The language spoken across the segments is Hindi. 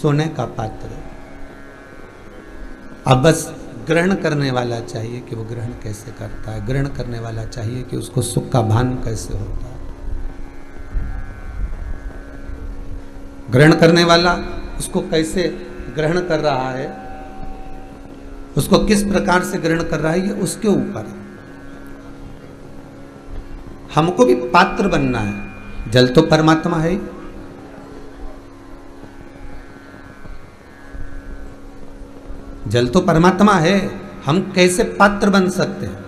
सोने का पात्र। अब बस ग्रहण करने वाला चाहिए कि वो ग्रहण कैसे करता है, ग्रहण करने वाला चाहिए कि उसको सुख का भान कैसे होता है। ग्रहण करने वाला उसको कैसे ग्रहण कर रहा है, उसको किस प्रकार से ग्रहण कर रहा है, ये उसके ऊपर है। हमको भी पात्र बनना है। जल तो परमात्मा है ही, जल तो परमात्मा है, हम कैसे पात्र बन सकते हैं?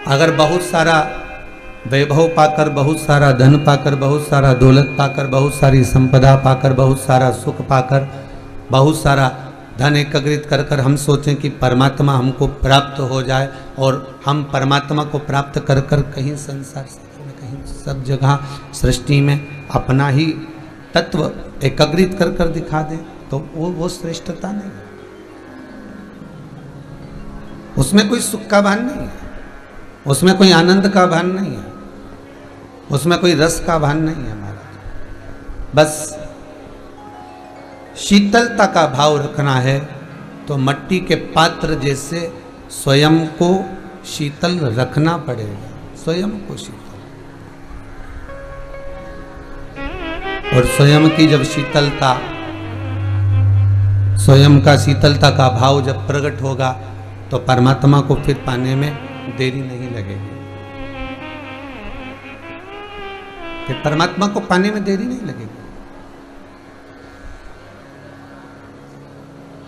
अगर बहुत सारा वैभव पाकर, बहुत सारा धन पाकर, बहुत सारा दौलत पाकर, बहुत सारी संपदा पाकर, बहुत सारा सुख पाकर, बहुत सारा धन एकत्रित कर कर हम सोचें कि परमात्मा हमको प्राप्त हो जाए और हम परमात्मा को प्राप्त कर कर कहीं संसार सागर में, कहीं सब जगह सृष्टि में अपना ही तत्व एकत्रित कर कर दिखा दें, तो वो श्रेष्ठता नहीं है। उसमें कोई सुख का भान नहीं है, उसमें कोई आनंद का भान नहीं है, उसमें कोई रस का भान नहीं है महाराज। बस शीतलता का भाव रखना है तो मट्टी के पात्र जैसे स्वयं को शीतल रखना पड़ेगा, स्वयं को शीतल। और स्वयं की जब शीतलता, स्वयं का शीतलता का भाव जब प्रकट होगा तो परमात्मा को फिर पाने में देरी नहीं लगेगी, फिर परमात्मा को पाने में देरी नहीं लगेगी।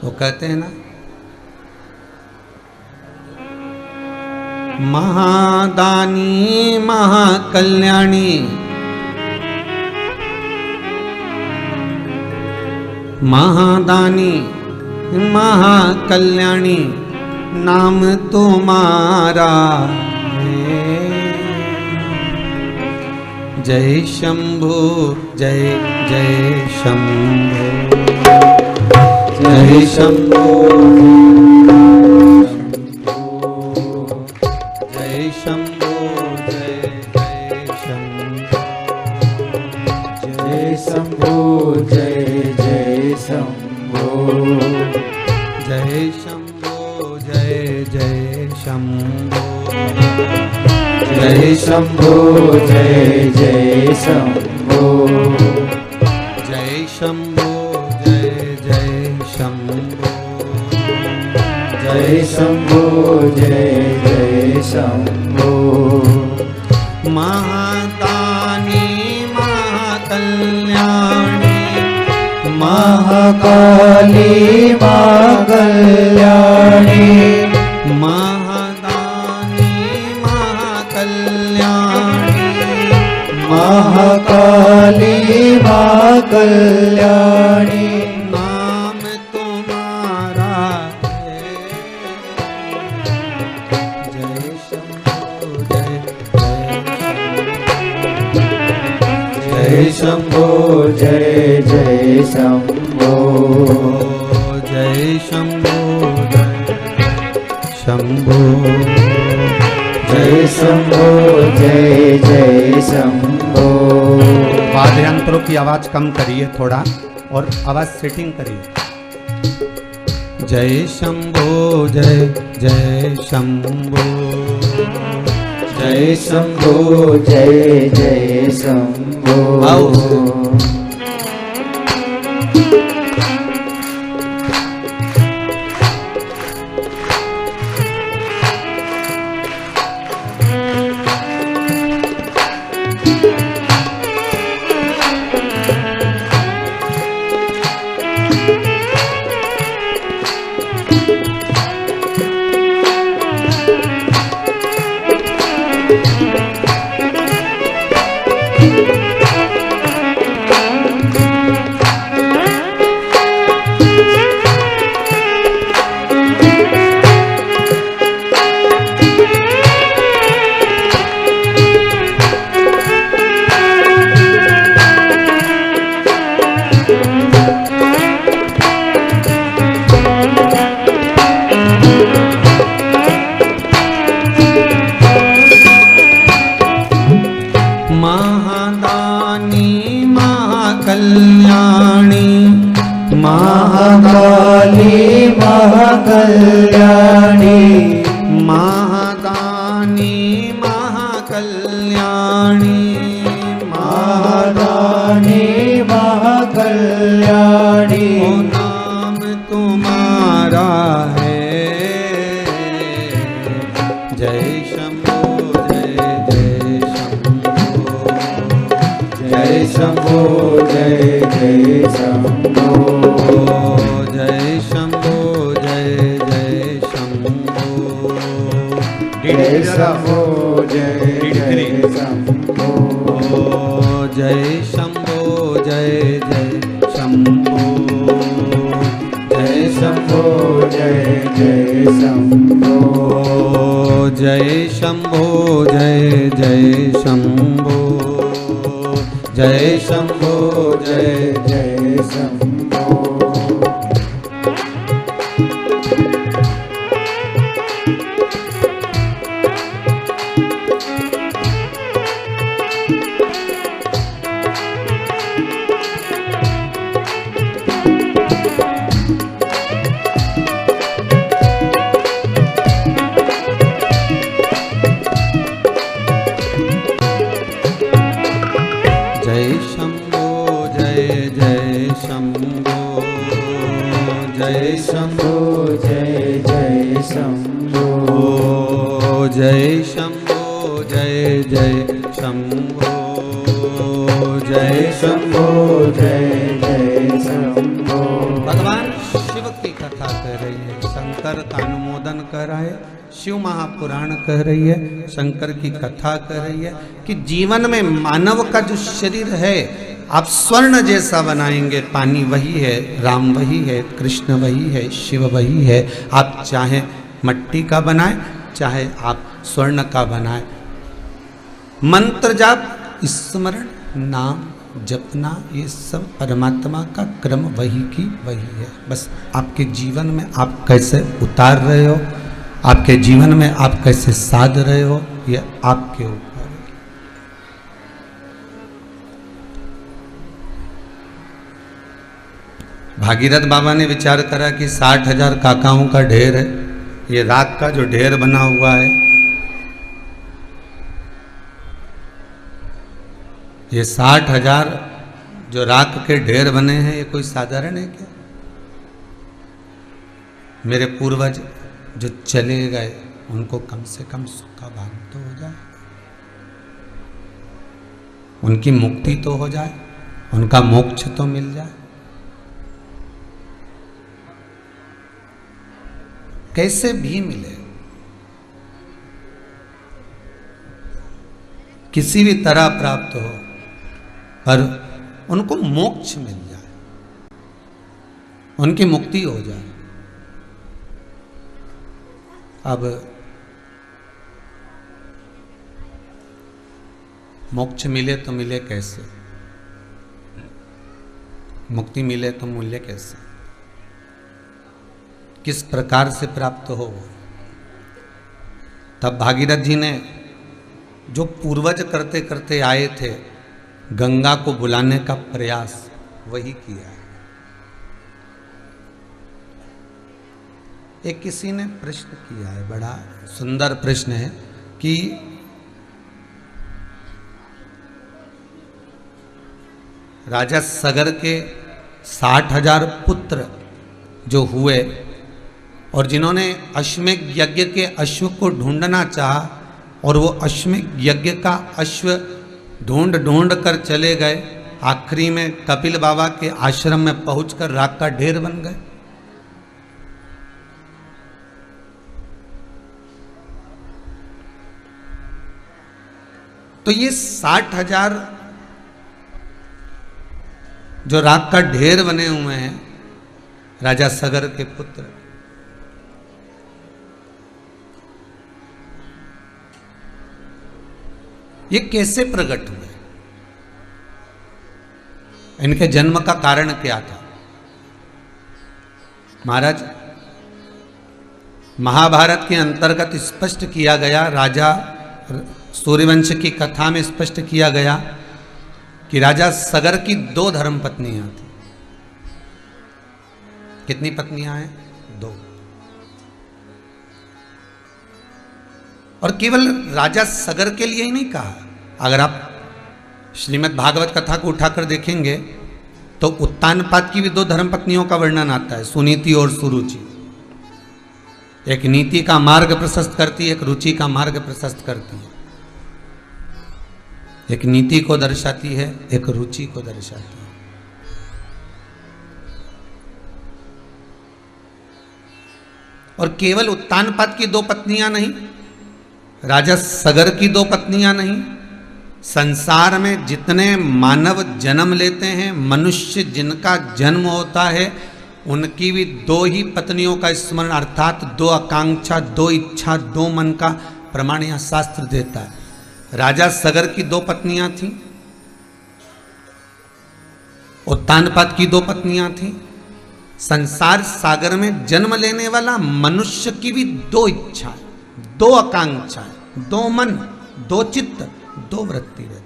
वो कहते हैं ना, महादानी महाकल्याणी, महादानी महाकल्याणी नाम तुम्हारा है। जय शंभो जय जय शंभो, जय शंभो जय शंभो, जय जय शंभो, जय शंभो जय जय शंभो, जय शंभो जय जय शंभो, जय शंभो जय जय शंभो, जय शंभो जय जय शंभो, जय शंभो जय जय शंभो। महादानी महाकल्याणी, महाकाली मां कल्याणी, महादानी महाकल्याणी, महाकाली मां कल्याणी नाम तुम्हारा है। जय शंभो जय शंभो जय जय शंभो, जय शंभो जय शंभो, जय शंभो जय जय शंभो। वाद्य यंत्रों की आवाज कम करिए थोड़ा और आवाज सेटिंग करिए। जय शंभो जय जय शंभो, जय शंभो जय जय शंभो। आओ। महादानी महाकल्याणी, महाकाली महाकल्याणी महादानी महाकल्याणी महादानी महाकल्याणी ओ नाम तुम्हारा है जय शंभो जय जय शंभो जय शंभो जय शंभो जय शंभो जय शंभो जय शंभो जय शंभो जय शंभो जय शंभो जय शंभो जय शंभो जय शंभो जय शंभो जय शंभो जय शंभो जय शंभो जय शंभो जय शंभो। भगवान शिव की कथा कह रही है, शंकर का अनुमोदन कर रहा है, शिव महापुराण कह रही है, शंकर की कथा कह रही है कि जीवन में मानव का जो शरीर है आप स्वर्ण जैसा बनाएंगे। पानी वही है, राम वही है, कृष्ण वही है, शिव वही है। आप चाहे मट्टी का बनाए चाहे आप स्वर्ण का बनाए। मंत्र जाप, स्मरण, नाम जपना, ये सब परमात्मा का क्रम वही की वही है। बस आपके जीवन में आप कैसे उतार रहे हो, आपके जीवन में आप कैसे साध रहे हो, ये आपके ऊपर है। भागीरथ बाबा ने विचार करा कि 60,000 काकाओं का ढेर है, ये राख का जो ढेर बना हुआ है, ये 60,000 जो राख के ढेर बने हैं, ये कोई साधारण है क्या? मेरे पूर्वज जो चले गए उनको कम से कम सुख का भान तो हो जाए, उनकी मुक्ति तो हो जाए, उनका मोक्ष तो मिल जाए। कैसे भी मिले, किसी भी तरह प्राप्त हो, पर उनको मोक्ष मिल जाए, उनकी मुक्ति हो जाए। अब मोक्ष मिले तो मिले कैसे, मुक्ति मिले तो मूल्य कैसे, किस प्रकार से प्राप्त हो? तब भागीरथ जी ने जो पूर्वज करते करते आए थे, गंगा को बुलाने का प्रयास वही किया है। एक किसी ने प्रश्न किया है, बड़ा सुंदर प्रश्न है कि राजा सगर के 60,000 पुत्र जो हुए और जिन्होंने अश्वमेघ यज्ञ के अश्व को ढूंढना चाहा और वो अश्वमेघ यज्ञ का अश्व ढूंढ ढूंढ कर चले गए, आखिरी में कपिल बाबा के आश्रम में पहुंचकर राख का ढेर बन गए। तो ये 60,000 जो राख का ढेर बने हुए हैं, राजा सगर के पुत्र, ये कैसे प्रकट हुए? इनके जन्म का कारण क्या था? महाराज, महाभारत के अंतर्गत स्पष्ट किया गया, राजा सूर्यवंश की कथा में स्पष्ट किया गया कि राजा सगर की 2 धर्मपत्नियां थी। कितनी पत्नियां हैं? 2। और केवल राजा सगर के लिए ही नहीं कहा। अगर आप श्रीमद् भागवत कथा को उठाकर देखेंगे तो उत्तानपाद की भी 2 धर्मपत्नियों का वर्णन आता है, सुनीति और सुरुचि। एक नीति का मार्ग प्रशस्त करती है, एक रुचि का मार्ग प्रशस्त करती है। एक नीति को दर्शाती है, एक रुचि को दर्शाती है। और केवल उत्तानपाद की 2 पत्नियां नहीं, राजा सगर की 2 पत्नियां नहीं, संसार में जितने मानव जन्म लेते हैं, मनुष्य जिनका जन्म होता है, उनकी भी 2 ही पत्नियों का स्मरण, अर्थात 2 आकांक्षा, 2 इच्छा, 2 मन का प्रमाण यहां शास्त्र देता है। राजा सगर की 2 पत्नियां थीं, उत्तानपाद की 2 पत्नियां थीं। संसार सागर में जन्म लेने वाला मनुष्य की भी 2 इच्छाएं, 2 आकांक्षाएं, 2 मन, 2 चित्त, 2 वृत्ति रहती।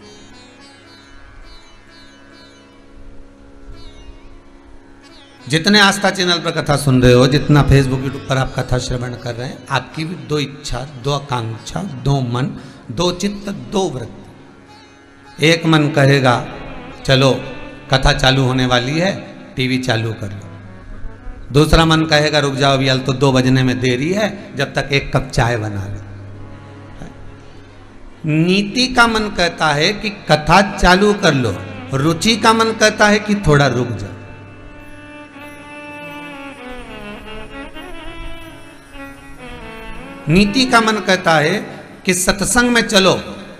जितने आस्था चैनल पर कथा सुन रहे हो, जितना फेसबुक यूट्यूब पर आप कथा श्रवण कर रहे हैं, आपकी भी 2 इच्छा, 2 आकांक्षा, 2 मन, 2 चित्त, 2 वृत्ति। एक मन कहेगा चलो कथा चालू होने वाली है, टीवी चालू कर लो। दूसरा मन कहेगा रुक जाओ अभी, तो 2 बजने में देरी है, जब तक 1 कप चाय बना लो। नीति का मन कहता है कि कथा चालू कर लो, रुचि का मन कहता है कि थोड़ा रुक जाओ। नीति का मन कहता है कि सत्संग में चलो,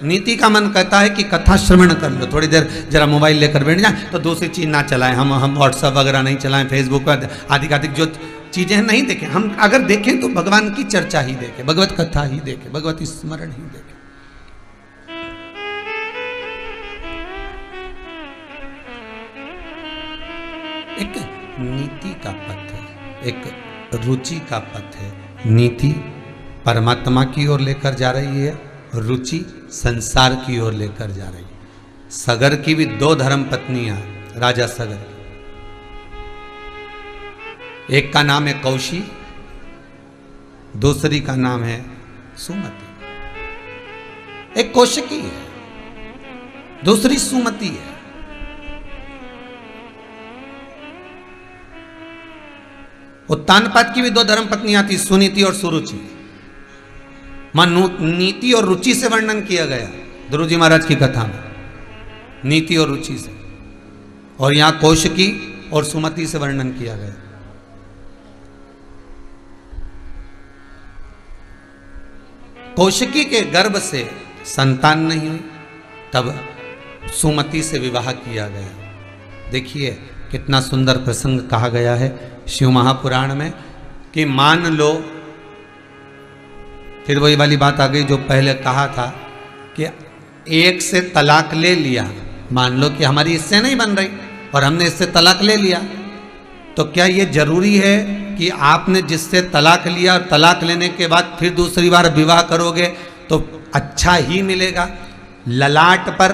नीति का मन कहता है कि कथा श्रवण कर लो, थोड़ी देर जरा मोबाइल लेकर बैठ जाए, तो दूसरी चीज ना चलाएं, हम व्हाट्सएप वगैरह नहीं चलाएं, फेसबुक पर आदि जो चीजें नहीं देखें। हम अगर देखें तो भगवान की चर्चा ही देखें, भगवत कथा ही देखें, भगवत स्मरण ही देखें। एक नीति का पथ है, एक रुचि का पथ है। नीति परमात्मा की ओर लेकर जा रही है, रुचि संसार की ओर लेकर जा रही है। सगर की भी 2 धर्म पत्नियां, राजा सगर की। एक का नाम है कौशी, दूसरी का नाम है सुमति। एक कौशिकी है, दूसरी सुमति है। उत्तानपाद की भी 2 धर्म पत्नियां थी, सुनीति और सुरुचि। नीति और रुचि से वर्णन किया गया ध्रुव जी महाराज की कथा में, नीति और रुचि से। और यहां कौशिकी और सुमति से वर्णन किया गया। कौशिकी के गर्भ से संतान नहीं हुई, तब सुमति से विवाह किया गया। देखिए कितना सुंदर प्रसंग कहा गया है शिव महापुराण में कि मान लो, फिर वही वाली बात आ गई जो पहले कहा था कि एक से तलाक ले लिया, मान लो कि हमारी इससे नहीं बन रही और हमने इससे तलाक ले लिया, तो क्या ये जरूरी है कि आपने जिससे तलाक लिया और तलाक लेने के बाद फिर दूसरी बार विवाह करोगे तो अच्छा ही मिलेगा? ललाट पर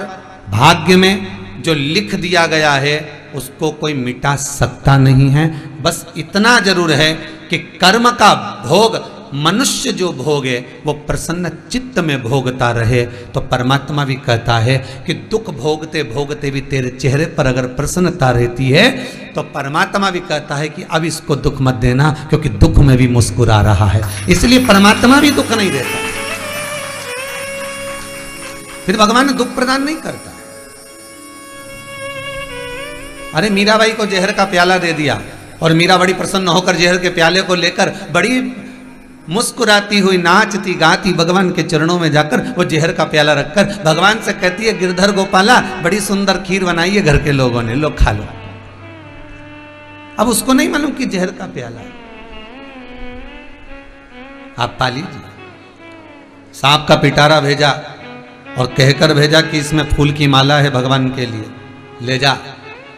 भाग्य में जो लिख दिया गया है उसको कोई मिटा सकता नहीं है। बस इतना जरूर है कि कर्म का भोग मनुष्य जो भोगे वो प्रसन्न चित्त में भोगता रहे। तो परमात्मा भी कहता है कि दुख भोगते भोगते भी तेरे चेहरे पर अगर प्रसन्नता रहती है तो परमात्मा भी कहता है कि अब इसको दुख मत देना, क्योंकि दुख में भी मुस्कुरा रहा है। इसलिए परमात्मा भी दुख नहीं देता, फिर भगवान दुख प्रदान नहीं करता। अरे मीराबाई को जहर का प्याला दे दिया और मीरा बड़ी प्रसन्न होकर जहर के प्याले को लेकर बड़ी मुस्कुराती हुई नाचती गाती भगवान के चरणों में जाकर वो जहर का प्याला रखकर भगवान से कहती है, गिरधर गोपाला बड़ी सुंदर खीर बनाई है घर के लोगों ने, लो खा लो। अब उसको नहीं मालूम कि जहर का प्याला है, आप पा लीजिए। सांप का पिटारा भेजा और कहकर भेजा कि इसमें फूल की माला है भगवान के लिए, ले जा।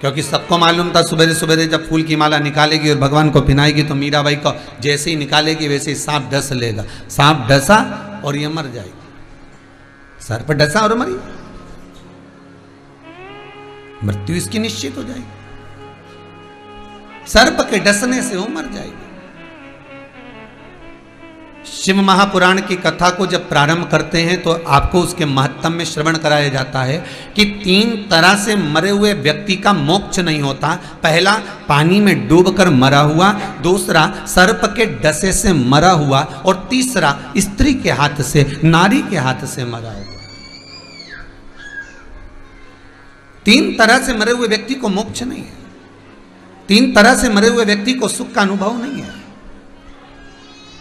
क्योंकि सबको मालूम था सवेरे सवेरे जब फूल की माला निकालेगी और भगवान को पिनाएगी तो मीराबाई को जैसे ही निकालेगी वैसे ही सांप डस लेगा। सांप डसा और ये मर जाएगी, सर पर डसा और मरी, मृत्यु इसकी निश्चित हो जाएगी। सर्प के डसने से वो मर जाएगी। शिव महापुराण की कथा को जब प्रारंभ करते हैं तो आपको उसके महत्व में श्रवण कराया जाता है कि 3 तरह से मरे हुए व्यक्ति का मोक्ष नहीं होता। पहला, पानी में डूबकर मरा हुआ, दूसरा सर्प के डसे से मरा हुआ, और तीसरा स्त्री के हाथ से, नारी के हाथ से मरा हुआ। 3 तरह से मरे हुए व्यक्ति को मोक्ष नहीं है। 3 तरह से मरे हुए व्यक्ति को सुख का अनुभव नहीं है।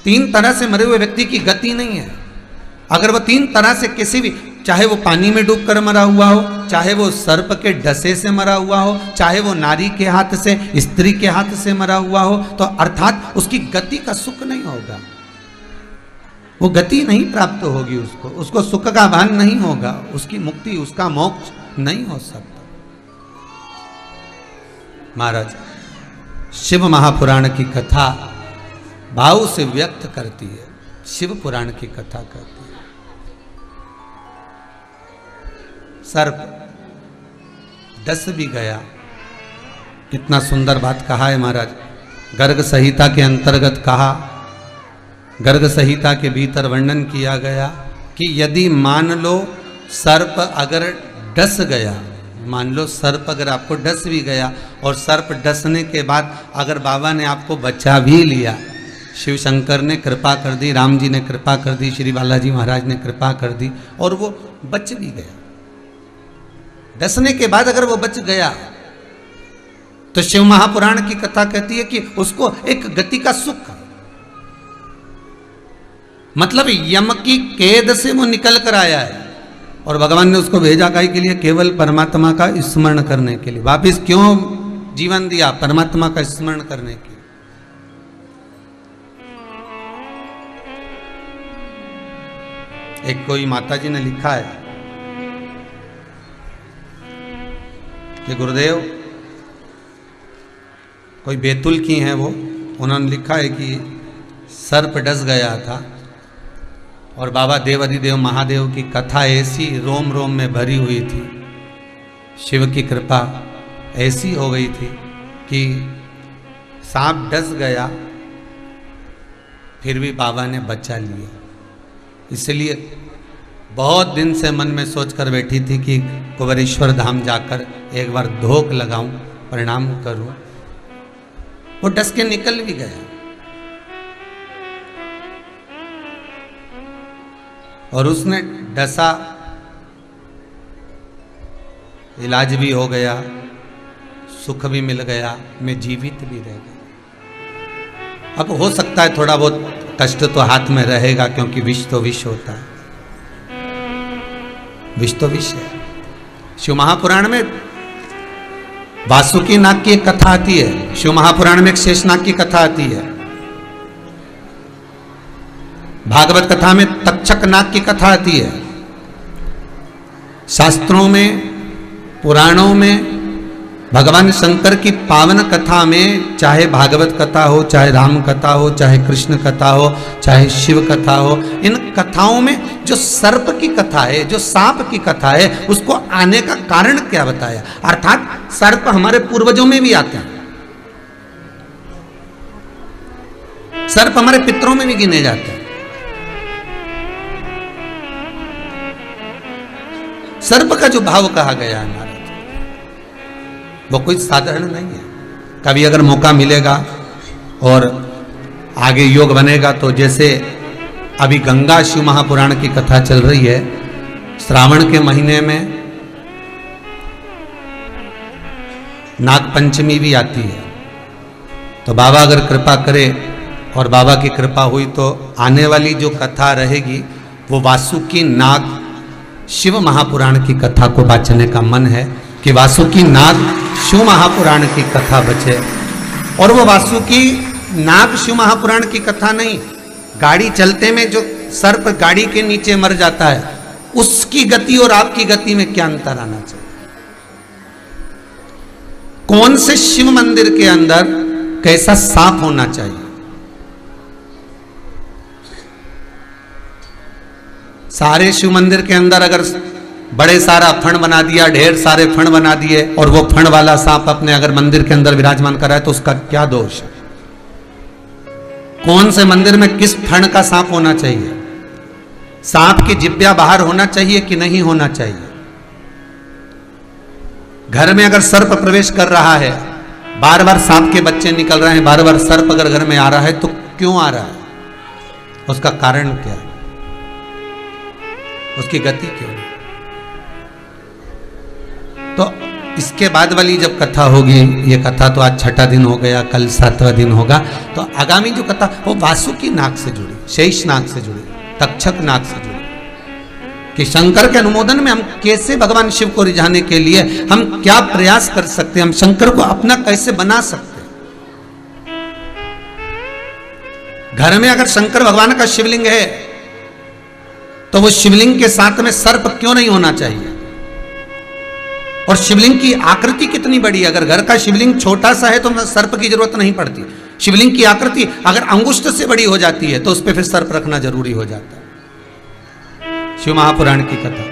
3 तरह से मरे हुए व्यक्ति की गति नहीं है। अगर वो 3 तरह से किसी भी, चाहे वो पानी में डूबकर मरा हुआ हो, चाहे वो सर्प के डसे से मरा हुआ हो, चाहे वो नारी के हाथ से, स्त्री के हाथ से मरा हुआ हो, तो अर्थात उसकी गति का सुख नहीं होगा। वो गति नहीं प्राप्त होगी, उसको सुख का भान नहीं होगा, उसकी मुक्ति, उसका मोक्ष नहीं हो सकता। महाराज, शिव महापुराण की कथा भाव से व्यक्त करती है, शिव पुराण की कथा करती है। सर्प डस भी गया, कितना सुंदर बात कहा है महाराज। गर्ग संहिता के अंतर्गत कहा, गर्ग संहिता के भीतर वर्णन किया गया कि यदि मान लो सर्प अगर डस गया, मान लो सर्प अगर आपको डस भी गया, और सर्प डसने के बाद अगर बाबा ने आपको बचा भी लिया, शिव शंकर ने कृपा कर दी, राम जी ने कृपा कर दी, श्री बालाजी महाराज ने कृपा कर दी, और वो बच भी गया, डसने के बाद अगर वो बच गया, तो शिव महापुराण की कथा कहती है कि उसको एक गति का सुख, मतलब यम की कैद से वो निकल कर आया है, और भगवान ने उसको भेजा काहे के लिए? केवल परमात्मा का स्मरण करने के लिए। वापिस क्यों जीवन दिया? परमात्मा का स्मरण करने के लिए। एक कोई माता जी ने लिखा है कि गुरुदेव, कोई बैतुल की हैं वो, उन्होंने लिखा है कि सर्प डस गया था और बाबा देवाधिदेव महादेव की कथा ऐसी रोम रोम में भरी हुई थी, शिव की कृपा ऐसी हो गई थी कि सांप डस गया फिर भी बाबा ने बचा लिया। इसलिए बहुत दिन से मन में सोच कर बैठी थी कि कुंवरेश्वर धाम जाकर एक बार धोख लगाऊं, प्रणाम करूं। वो डस के निकल भी गया, और उसने डसा, इलाज भी हो गया, सुख भी मिल गया, मैं जीवित भी रह गया। अब हो सकता है थोड़ा बहुत कष्ट तो हाथ में रहेगा, क्योंकि विष तो विष होता है, विष तो विष है। शिव महापुराण में वासुकी नाग की एक कथा आती है, शिव महापुराण में एक शेषनाग की कथा आती है, भागवत कथा में तक्षक नाग की कथा आती है। शास्त्रों में, पुराणों में, भगवान शंकर की पावन कथा में, चाहे भागवत कथा हो, चाहे राम कथा हो, चाहे कृष्ण कथा हो, चाहे शिव कथा हो, इन कथाओं में जो सर्प की कथा है, जो सांप की कथा है, उसको आने का कारण क्या बताया? अर्थात सर्प हमारे पूर्वजों में भी आते हैं, सर्प हमारे पितरों में भी गिने जाते हैं। सर्प का जो भाव कहा गया है महाराज, वो कोई साधारण नहीं है। कभी अगर मौका मिलेगा और आगे योग बनेगा तो जैसे अभी गंगा शिव महापुराण की कथा चल रही है, श्रावण के महीने में नाग पंचमी भी आती है, तो बाबा अगर कृपा करे और बाबा की कृपा हुई तो आने वाली जो कथा रहेगी वो वासुकी नाग शिव महापुराण की कथा को बांचने का मन है कि वासुकी नाग शिव महापुराण की कथा बचे। और वो वासुकी नाग शिव महापुराण की कथा नहीं, गाड़ी चलते में जो सर्प गाड़ी के नीचे मर जाता है, उसकी गति और आपकी गति में क्या अंतर आना चाहिए? कौन से शिव मंदिर के अंदर कैसा सांप होना चाहिए? सारे शिव मंदिर के अंदर अगर बड़े सारा फण बना दिया, ढेर सारे फण बना दिए, और वो फण वाला सांप अपने अगर मंदिर के अंदर विराजमान करा है तो उसका क्या दोष है? कौन से मंदिर में किस फण का सांप होना चाहिए? सांप की जिब्या बाहर होना चाहिए कि नहीं होना चाहिए? घर में अगर सर्प प्रवेश कर रहा है, बार बार सांप के बच्चे निकल रहे हैं, बार बार सर्प अगर घर में आ रहा है तो क्यों आ रहा है? उसका कारण क्या है? उसकी गति क्यों है? तो इसके बाद वाली जब कथा होगी, ये कथा तो आज 6ठा दिन हो गया, कल 7वां दिन होगा, तो आगामी जो कथा वो वासुकी नाग से जुड़ी, शेष नाग से जुड़ी, तक्षक नाग से जुड़ी, कि शंकर के अनुमोदन में हम कैसे भगवान शिव को रिझाने के लिए हम क्या प्रयास कर सकते हैं, हम शंकर को अपना कैसे बना सकते हैं। घर में अगर शंकर भगवान का शिवलिंग है तो वो शिवलिंग के साथ में सर्प क्यों नहीं होना चाहिए? और शिवलिंग की आकृति कितनी बड़ी है? अगर घर का शिवलिंग छोटा सा है तो सर्प की जरूरत नहीं पड़ती। शिवलिंग की आकृति अगर अंगुष्ठ से बड़ी हो जाती है तो उस पर फिर सर्प रखना जरूरी हो जाता है। शिव महापुराण की कथा।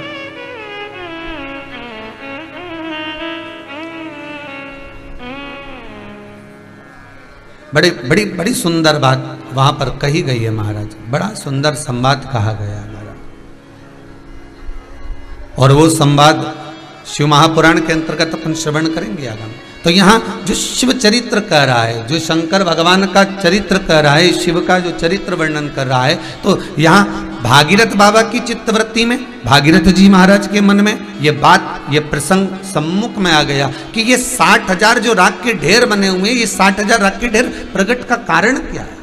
बड़ी बड़ी बड़ी सुंदर बात वहां पर कही गई है महाराज, बड़ा सुंदर संवाद कहा गया है महाराज। और वो संवाद शिव महापुराण के अंतर्गत अपन श्रवण करेंगे आगामी। तो यहाँ जो शिव चरित्र कह रहा है, जो शंकर भगवान का चरित्र कह रहा है, शिव का जो चरित्र वर्णन कर रहा है, तो यहाँ भागीरथ बाबा की चित्तवृत्ति में, भागीरथ जी महाराज के मन में ये बात, ये प्रसंग सम्मुख में आ गया कि ये 60,000 जो राख के ढेर बने हुए हैं, ये 60,000 राख के ढेर प्रकट का कारण क्या है?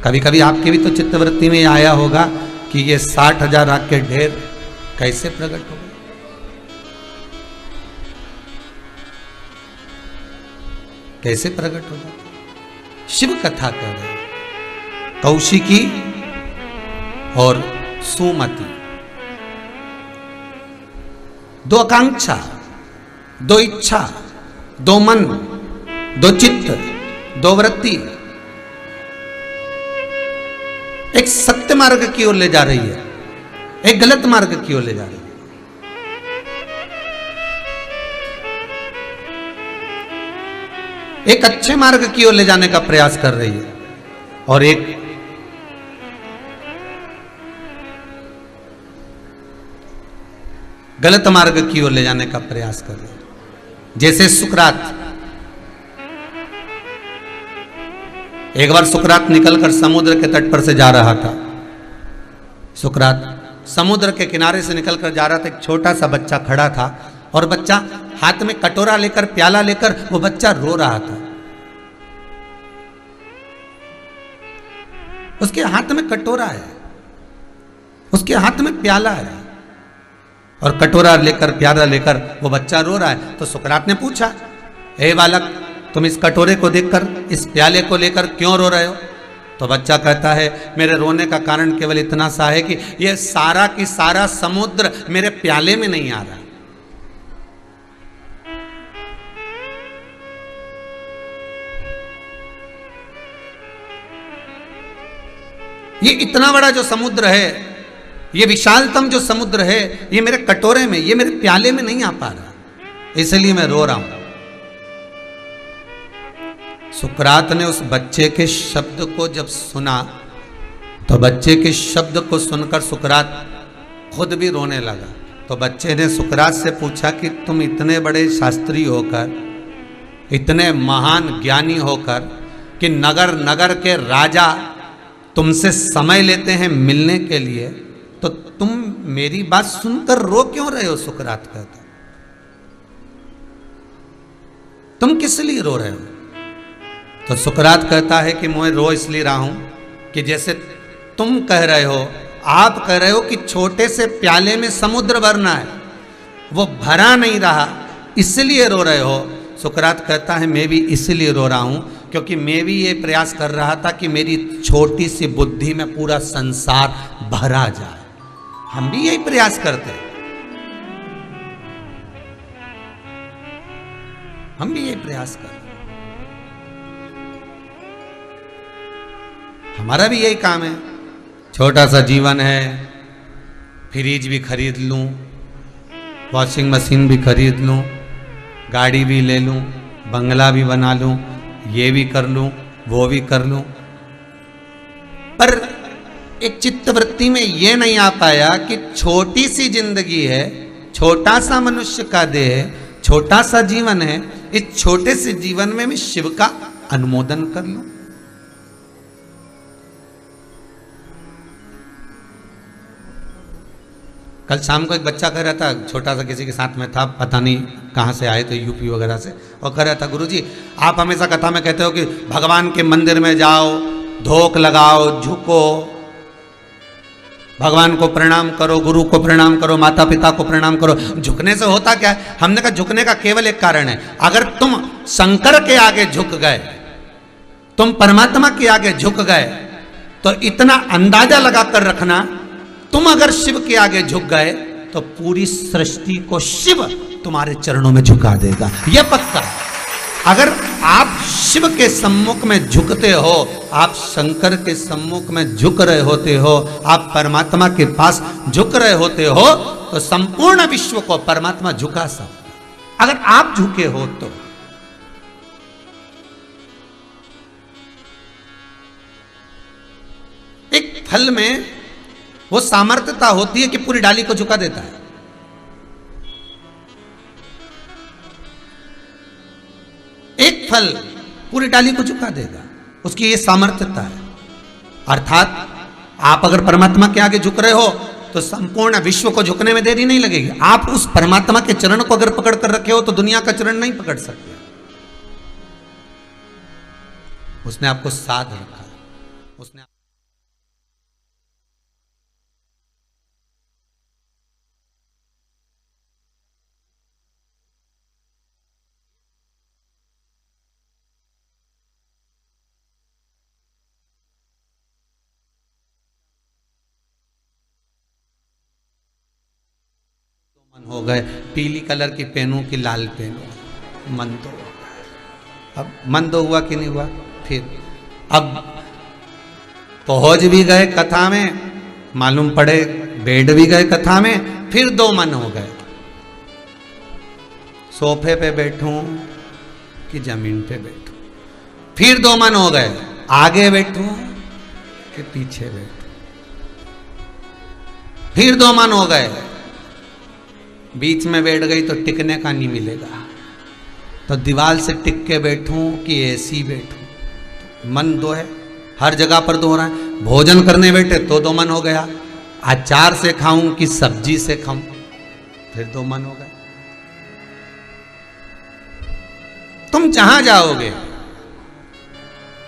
कभी कभी आपके भी तो चित्तवृत्ति में आया होगा कि ये 60,000 राख के ढेर कैसे प्रकट हो गए? कैसे प्रकट हो जाता? शिव कथा कह रहे, कौशिकी और सुमति, दो आकांक्षा, दो इच्छा, दो मन, दो चित्त, दो वृत्ति एक सत्य मार्ग की ओर ले जा रही है, एक गलत मार्ग की ओर ले जा रही है। एक अच्छे मार्ग की ओर ले जाने का प्रयास कर रही है और एक गलत मार्ग की ओर ले जाने का प्रयास कर रही है। जैसे सुकरात, एक बार सुकरात निकलकर समुद्र के तट पर से जा रहा था। सुकरात समुद्र के किनारे से निकलकर जा रहा था, एक छोटा सा बच्चा खड़ा था और बच्चा हाथ में कटोरा लेकर, प्याला लेकर वो बच्चा रो रहा था। उसके हाथ में कटोरा है, उसके हाथ में प्याला है और कटोरा लेकर, प्याला लेकर वो बच्चा रो रहा है। तो सुकरात ने पूछा, हे बालक, तुम इस कटोरे को देखकर, इस प्याले को लेकर क्यों रो रहे हो? तो बच्चा कहता है, मेरे रोने का कारण केवल इतना सा है कि ये सारा की सारा समुद्र मेरे प्याले में नहीं आ रहा। ये इतना बड़ा जो समुद्र है, ये विशालतम जो समुद्र है, ये मेरे कटोरे में, ये मेरे प्याले में नहीं आ पा रहा, इसलिए मैं रो रहा हूं। सुकरात ने उस बच्चे के शब्द को जब सुना तो बच्चे के शब्द को सुनकर सुकरात खुद भी रोने लगा। तो बच्चे ने सुकरात से पूछा कि तुम इतने बड़े शास्त्री होकर, इतने महान ज्ञानी होकर कि नगर नगर के राजा तुमसे समय लेते हैं मिलने के लिए, तो तुम मेरी बात सुनकर रो क्यों रहे हो? सुकरात कहता, तुम किस लिए रो रहे हो? तो सुकरात कहता है कि मैं रो इसलिए रहा हूं कि जैसे तुम कह रहे हो, आप कह रहे हो कि छोटे से प्याले में समुद्र भरना है, वो भरा नहीं रहा, इसलिए रो रहे हो। सुकरात कहता है, मैं भी इसलिए रो रहा हूं क्योंकि मैं भी ये प्रयास कर रहा था कि मेरी छोटी सी बुद्धि में पूरा संसार भरा जाए। हम भी यही प्रयास करते हैं, हम भी यही प्रयास करते हैं। हमारा भी यही काम है, छोटा सा जीवन है, फ्रिज भी खरीद लूं, वॉशिंग मशीन भी खरीद लूँ, गाड़ी भी ले लूँ, बंगला भी बना लूँ, ये भी कर लूँ, वो भी कर लूँ, पर एक चित्तवृत्ति में ये नहीं आ पाया कि छोटी सी जिंदगी है, छोटा सा मनुष्य का देह है, छोटा सा जीवन है, इस छोटे से जीवन में मैं शिव का अनुमोदन कर लूं। कल शाम को एक बच्चा कह रहा था, छोटा सा किसी के साथ में था, पता नहीं कहाँ से आए थे, यूपी वगैरह से, और कह रहा था गुरुजी आप हमेशा कथा में कहते हो कि भगवान के मंदिर में जाओ, धोख लगाओ, झुको, भगवान को प्रणाम करो, गुरु को प्रणाम करो, माता पिता को प्रणाम करो। झुकने से होता क्या है? हमने कहा झुकने का केवल एक कारण है, अगर तुम शंकर के आगे झुक गए, तुम परमात्मा के आगे झुक गए, तो इतना अंदाजा लगाकर रखना, तुम अगर शिव के आगे झुक गए तो पूरी सृष्टि को शिव तुम्हारे चरणों में झुका देगा, यह पक्का। अगर आप शिव के सम्मुख में झुकते हो, आप शंकर के सम्मुख में झुक रहे होते हो, आप परमात्मा के पास झुक रहे होते हो, तो संपूर्ण विश्व को परमात्मा झुका सकता, अगर आप झुके हो तो। एक फल में वो सामर्थ्यता होती है कि पूरी डाली को झुका देता है। एक फल पूरी डाली को झुका देगा, उसकी ये सामर्थ्यता है। अर्थात आप अगर परमात्मा के आगे झुक रहे हो तो संपूर्ण विश्व को झुकने में देरी नहीं लगेगी। आप उस परमात्मा के चरण को अगर पकड़ कर रखे हो तो दुनिया का चरण नहीं पकड़ सकते। उसने आपको साध रखा, उसने मन हो गए, पीली कलर की पहनूं कि लाल पहनूं, मन तो हो गया। अब मन तो हुआ कि नहीं हुआ, फिर अब पहुंच भी गए कथा में, मालूम पड़े बैठ भी गए कथा में, फिर दो मन हो गए, सोफे पे बैठूं कि जमीन पे बैठूं। फिर दो मन हो गए, आगे बैठूं कि पीछे बैठूं। फिर दो मन हो गए, बीच में बैठ गई तो टिकने का नहीं मिलेगा, तो दीवार से टिक के बैठूं कि ऐसी बैठूं। मन दो है, हर जगह पर दो हो रहा है। भोजन करने बैठे तो दो मन हो गया, अचार से खाऊं कि सब्जी से खाऊं, फिर दो मन हो गए। तुम जहां जाओगे,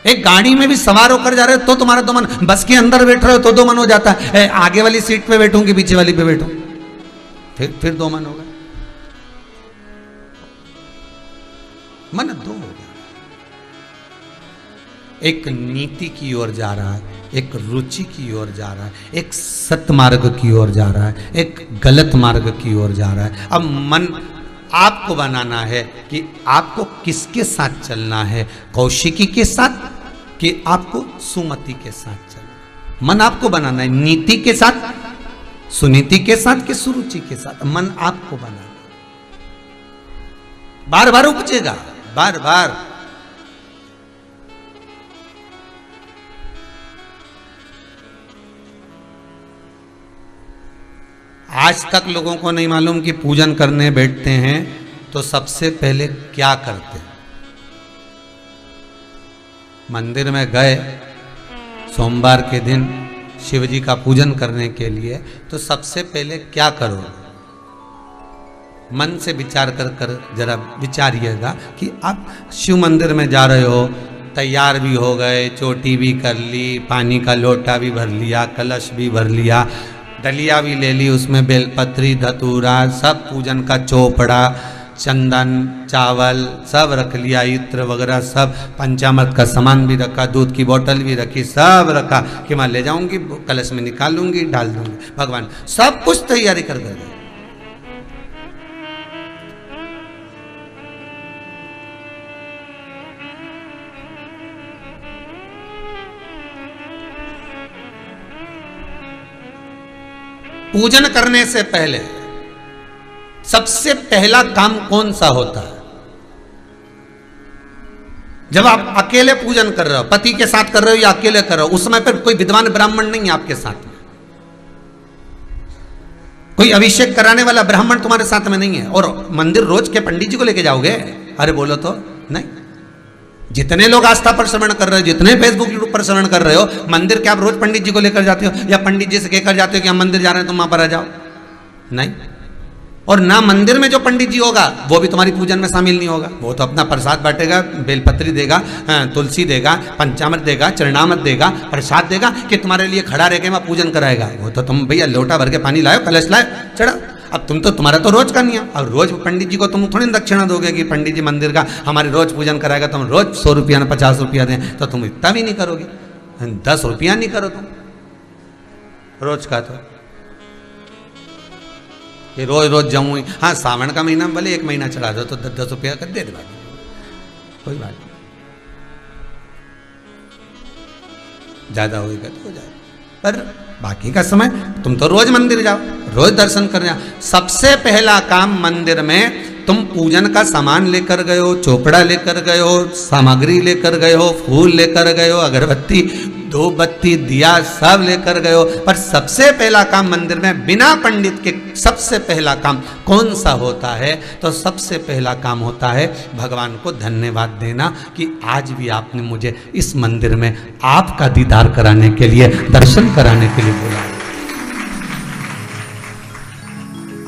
एक गाड़ी में भी सवार होकर जा रहे हो तो तुम्हारा दो मन, बस के अंदर बैठ रहे हो तो दो मन हो जाता है, आगे वाली सीट पे बैठूं कि पीछे वाली पे बैठूं, फिर दो मन हो गए। मन दो हो गया। एक नीति की ओर जा रहा है, एक रुचि की ओर जा रहा है, एक सत्मार्ग की ओर जा रहा है, एक गलत मार्ग की ओर जा रहा है। अब मन आपको बनाना है कि आपको किसके साथ चलना है, कौशिकी के साथ कि आपको सुमति के साथ चलना। मन आपको बनाना है, नीति के साथ, सुनीति के साथ कि सुरुचि के साथ, मन आपको बनाना। बार बार उपजेगा, बार बार। आज तक लोगों को नहीं मालूम कि पूजन करने बैठते हैं तो सबसे पहले क्या करते हैं। मंदिर में गए सोमवार के दिन शिव जी का पूजन करने के लिए, तो सबसे पहले क्या करो? मन से विचार कर जरा विचारिएगा कि आप शिव मंदिर में जा रहे हो, तैयार भी हो गए, चोटी भी कर ली, पानी का लोटा भी भर लिया, कलश भी भर लिया, डलिया भी ले ली, उसमें बेलपत्री, धतूरा, सब पूजन का चोपड़ा, चंदन, चावल सब रख लिया, इत्र वगैरह सब, पंचामृत का सामान भी रखा, दूध की बोतल भी रखी, सब रखा कि मैं ले जाऊंगी, कलश में निकालूंगी, डाल दूंगी, भगवान सब कुछ तैयारी कर गए। पूजन करने से पहले सबसे पहला काम कौन सा होता है? जब आप अकेले पूजन कर रहे हो, पति के साथ कर रहे हो या अकेले कर रहे हो, उस समय पर कोई विद्वान ब्राह्मण नहीं है आपके साथ में, कोई अभिषेक कराने वाला ब्राह्मण तुम्हारे साथ में नहीं है, और मंदिर रोज के पंडित जी को लेके जाओगे? अरे बोलो तो नहीं। जितने लोग आस्था पर श्रवण कर रहे हो, जितने फेसबुक यूट्यूब पर श्रवण कर रहे हो, मंदिर क्या आप रोज पंडित जी को लेकर जाते हो या पंडित जी से कहकर जाते हो कि हम मंदिर जा रहे हैं तुम वहां पर आ जाओ? नहीं। और ना मंदिर में जो पंडित जी होगा वो भी तुम्हारी पूजन में शामिल नहीं होगा। वो तो अपना प्रसाद बांटेगा, बेलपत्री देगा, तुलसी देगा, पंचामृत देगा, चरणामृत देगा, प्रसाद देगा कि तुम्हारे लिए खड़ा रह के वहां पूजन कराएगा। वो तो तुम भैया लोटा भर के पानी लाओ, कलश लाओ, चढ़ा। अब तुम तो, तुम्हारा तो रोज का नियम। अब रोज पंडित जी को तुम थोड़ी दक्षिणा दोगे कि पंडित जी मंदिर का हमारे रोज पूजन कराएगा, तुम रोज 100 रुपया ना 50 रुपया दें, तो तुम इतना भी नहीं करोगे, 10 रुपया नहीं करो तुम रोज का। तो कि रोज रोज जाऊँ, हाँ सावन का महीना भले 1 महीना चढ़ा दो तो 10 रुपया कर दे दे, कोई बात नहीं, ज्यादा होगा तो हो जाए, पर बाकी का समय तुम तो रोज मंदिर जाओ, रोज दर्शन करने जाओ। सबसे पहला काम मंदिर में तुम पूजन का सामान लेकर गए हो, चोपड़ा लेकर गए हो, सामग्री लेकर गए हो, फूल लेकर गए हो, अगरबत्ती, धूप बत्ती, दिया सब लेकर गए हो, पर सबसे पहला काम मंदिर में बिना पंडित के सबसे पहला काम कौन सा होता है? तो सबसे पहला काम होता है भगवान को धन्यवाद देना कि आज भी आपने मुझे इस मंदिर में आपका दीदार कराने के लिए, दर्शन कराने के लिए बोला।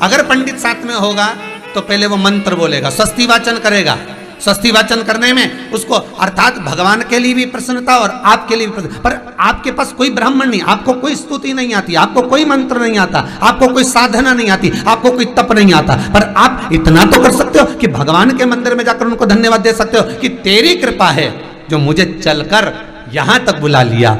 अगर पंडित साथ में होगा तो पहले वो मंत्र बोलेगा, स्वस्ति वाचन करेगा। स्वस्ति वाचन करने में उसको अर्थात भगवान के लिए भी प्रसन्नता और आपके लिए भी प्रसन्नता। पर आपके पास कोई ब्राह्मण नहीं, आपको कोई स्तुति नहीं आती, आपको कोई मंत्र नहीं आता, आपको कोई साधना नहीं आती, आपको कोई तप नहीं आता, पर आप इतना तो कर सकते हो कि भगवान के मंदिर में जाकर उनको धन्यवाद दे सकते हो कि तेरी कृपा है जो मुझे चलकर यहां तक बुला लिया,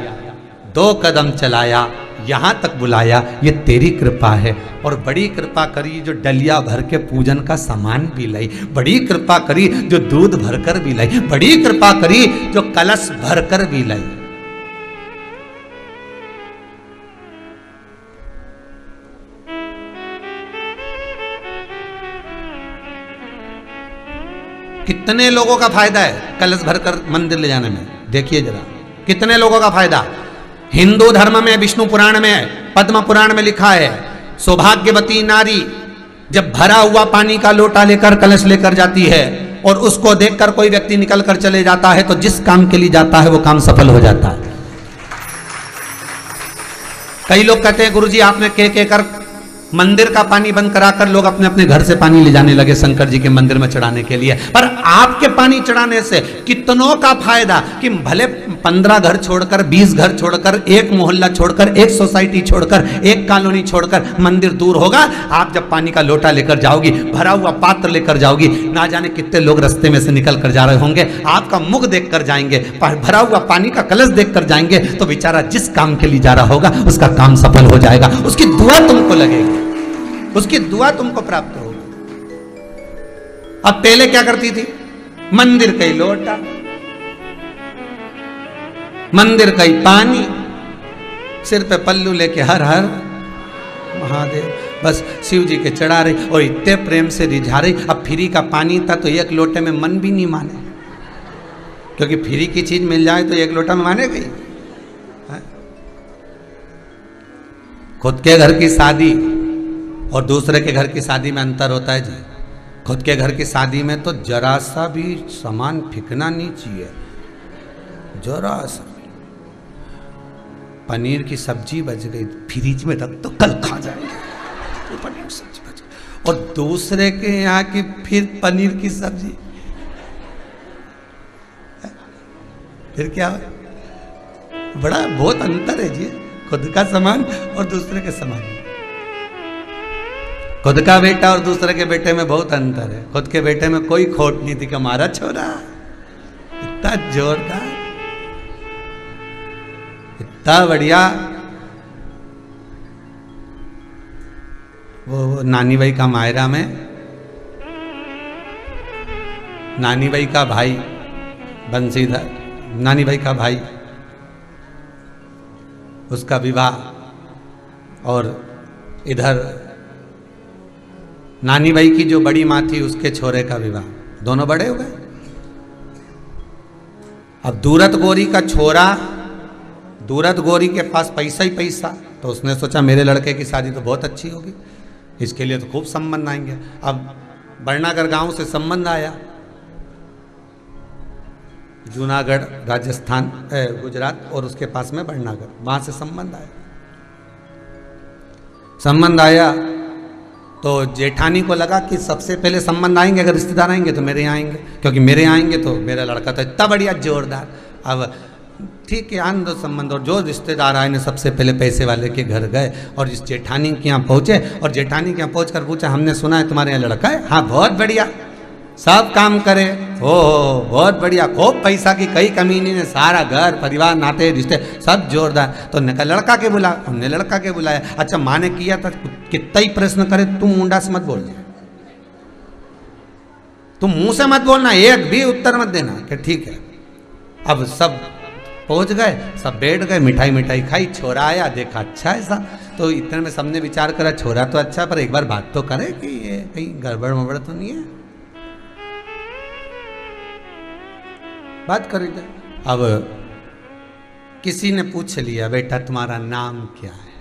2 कदम चलाया, यहां तक बुलाया, ये तेरी कृपा है। और बड़ी कृपा करी जो डलिया भर के पूजन का सामान भी लाई, बड़ी कृपा करी जो दूध भरकर भी लाई, बड़ी कृपा करी जो कलश भरकर भी लाई। कितने लोगों का फायदा है कलश भरकर मंदिर ले जाने में? देखिए जरा कितने लोगों का फायदा। हिंदू धर्म में, विष्णु पुराण में, पद्म पुराण में लिखा है, सौभाग्यवती नारी जब भरा हुआ पानी का लोटा लेकर कलश लेकर जाती है और उसको देखकर कोई व्यक्ति निकल कर चले जाता है तो जिस काम के लिए जाता है वो काम सफल हो जाता है। कई लोग कहते हैं गुरुजी आपने कहकर मंदिर का पानी बंद कराकर लोग अपने अपने घर से पानी ले जाने लगे शंकर जी के मंदिर में चढ़ाने के लिए। पर आपके पानी चढ़ाने से कितनों का फायदा कि भले 15 घर छोड़कर, 20 घर छोड़कर, एक मोहल्ला छोड़कर, एक सोसाइटी छोड़कर, एक कॉलोनी छोड़कर मंदिर दूर होगा, आप जब पानी का लोटा लेकर जाओगी, भरा हुआ पात्र लेकर जाओगी, ना जाने कितने लोग रास्ते में से निकल कर जा रहे होंगे, आपका मुख देख कर जाएंगे, भरा हुआ पानी का कलश देख कर जाएंगे, तो बेचारा जिस काम के लिए जा रहा होगा उसका काम सफल हो जाएगा, उसकी दुआ तुमको लगेगी, उसकी दुआ तुमको प्राप्त होगी। अब पहले क्या करती थी? मंदिर का ही लोटा, मंदिर का ही पानी, सिर पे पल्लू लेके हर हर महादेव, बस शिव जी के चढ़ा रही और इतने प्रेम से रिझा रही। अब फ्री का पानी था तो एक लोटे में मन भी नहीं माने, क्योंकि फ्री की चीज मिल जाए तो एक लोटा में माने गई। खुद के घर की शादी और दूसरे के घर की शादी में अंतर होता है जी। खुद के घर की शादी में तो जरा सा भी सामान फेंकना नहीं चाहिए, जरा सा। पनीर की सब्जी बच गई, फ्रिज में रख तो कल खा जाएंगे, तो पनीर की सब्जी बच गई। और दूसरे के यहाँ की फिर पनीर की सब्जी, फिर क्या हो? बड़ा बहुत अंतर है जी, खुद का सामान और दूसरे के सामान। खुद का बेटा और दूसरे के बेटे में बहुत अंतर है। खुद के बेटे में कोई खोट नहीं थी कि हमारा छोरा इतना जोरदार, इतना बढ़िया। वो नानी भाई का मायरा में, नानी भाई का भाई बंसीधर, नानी भाई का भाई, उसका विवाह, और इधर नानी भाई की जो बड़ी माँ थी उसके छोरे का विवाह, दोनों बड़े हो गए। अब दूरत गौरी का छोरा, दूरत गौरी के पास पैसा ही पैसा, तो उसने सोचा मेरे लड़के की शादी तो बहुत अच्छी होगी, इसके लिए तो खूब संबंध आएंगे। अब बरनागर गांव से संबंध आया, जूनागढ़ राजस्थान गुजरात और उसके पास में बरनागर, वहां से संबंध आया। संबंध आया तो जेठानी को लगा कि सबसे पहले संबंध आएंगे, अगर रिश्तेदार आएंगे तो मेरे यहाँ आएंगे, क्योंकि मेरे यहाँ आएंगे तो मेरा लड़का तो इतना बढ़िया जोरदार। अब ठीक है, आन दो संबंध। और जो रिश्तेदार आए ने सबसे पहले पैसे वाले के घर गए और इस जेठानी के यहाँ पहुँचे, और जेठानी के यहाँ पहुँच कर पूछा, हमने सुना है तुम्हारे यहाँ लड़का है? हाँ बहुत बढ़िया, सब काम करे, हो बहुत बढ़िया, खूब पैसा की कई कमी नहीं है, सारा घर परिवार नाते रिश्ते सब जोरदार। तो उन्होंने कहा लड़का के बुला, उनने लड़का के बुलाया। अच्छा माँ ने किया था, कितना ही प्रश्न करे तुम मुंडा से मत बोलना, तुम मुंह से मत बोलना, एक भी उत्तर मत देना कि ठीक है। अब सब पहुंच गए, सब बैठ गए, मिठाई मिठाई खाई, छोरा आया, देखा अच्छा है सब, तो इतने में सबने विचार करा छोरा तो अच्छा, पर एक बार बात तो करे कि ये कहीं गड़बड़ वड़बड़ तो नहीं है, बात करेगा। अब किसी ने पूछ लिया, बेटा तुम्हारा नाम क्या है?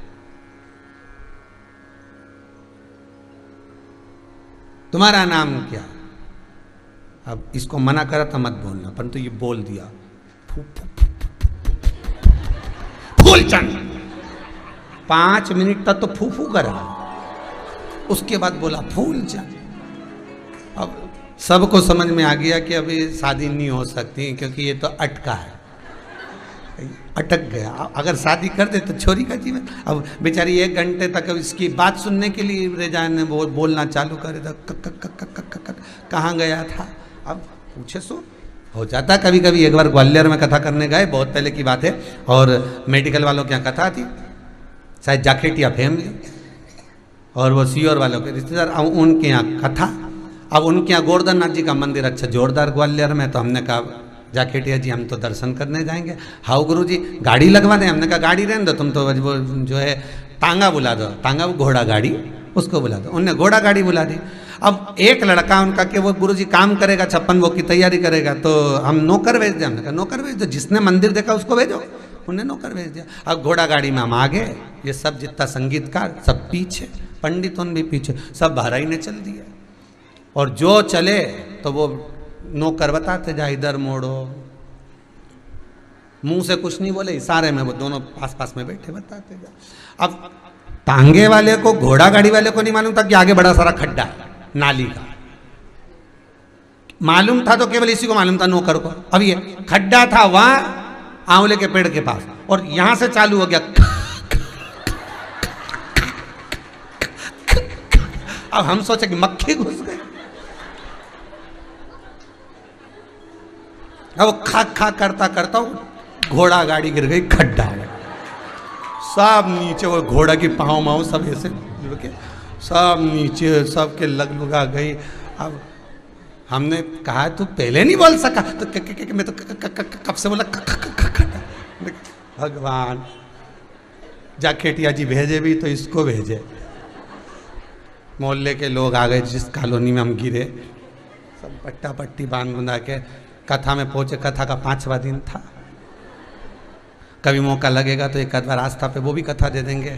तुम्हारा नाम क्या है? अब इसको मना करा था मत बोलना, परंतु ये बोल दिया, फूलचंद। 5 मिनट तक तो फू फू करा, उसके बाद बोला फूलचंद। अब सबको समझ में आ गया कि अभी शादी नहीं हो सकती, क्योंकि ये तो अटका है, अटक गया। अगर शादी कर दे तो छोरी का जीवन। अब बेचारी 1 घंटे तक इसकी बात सुनने के लिए रेजान ने बोलना चालू करे था, कहाँ गया था। अब पूछे सो हो जाता कभी कभी। एक बार ग्वालियर में कथा करने गए, बहुत पहले की बात है, और मेडिकल वालों के यहाँ कथा थी, शायद जाखेटिया फैमिली, और वो सीओर वालों के रिश्तेदार, अब उनके यहाँ कथा। अब उनके यहाँ गोवर्धन नाथ जी का मंदिर अच्छा जोरदार ग्वालियर में, तो हमने कहा जाखेटिया जी हम तो दर्शन करने जाएंगे। हाउ गुरु जी गाड़ी लगवा दें? हमने कहा गाड़ी रहने दो, तुम तो वो जो है तांगा बुला दो, तांगा वो घोड़ा गाड़ी, उसको बुला दो। उनने घोड़ा गाड़ी बुला दी। अब एक लड़का उनका कि वो गुरुजी काम करेगा, 56 भोग की तैयारी करेगा, तो हम नौकर भेज दें? हमने कहा नौकर भेज दो, जिसने मंदिर देखा उसको भेजो। उन्हें नौकर भेज दिया। अब घोड़ा गाड़ी में हम आगे, ये सब जितना संगीतकार सब पीछे, पंडित उन भी पीछे, सब बहराई ने चल दिया। और जो चले तो वो नौकर बताते जा, इधर मोड़ो, मुंह से कुछ नहीं बोले, इशारे में वो दोनों पास पास में बैठे बताते जा। अब तांगे वाले को, घोड़ा गाड़ी वाले को नहीं मालूम था कि आगे बड़ा सारा खड्डा है नाली का, मालूम था तो केवल इसी को मालूम था, नौकर को। अब ये खड्डा था वहां आंवले के पेड़ के पास, और यहां से चालू हो गया। अब हम सोचे कि मक्खी घुस गई। अब खा खा करता करता घोड़ा गाड़ी गिर गई, खड्डा है, सब नीचे, वो घोड़ा की पाँव माँव सब ऐसे सब नीचे, सबके लग लुगा गई। अब हमने कहा तू पहले नहीं बोल सका, तो मैं तो कब से बोला भगवान, जाखेटिया जी भेजे भी तो इसको भेजे। मोहल्ले के लोग आ गए, जिस कॉलोनी में हम गिरे, सब पट्टा पट्टी बांध बुंदा के कथा में पहुंचे। कथा का 5वां दिन था। कभी मौका लगेगा तो एक आध बार आस्था पे वो भी कथा दे देंगे,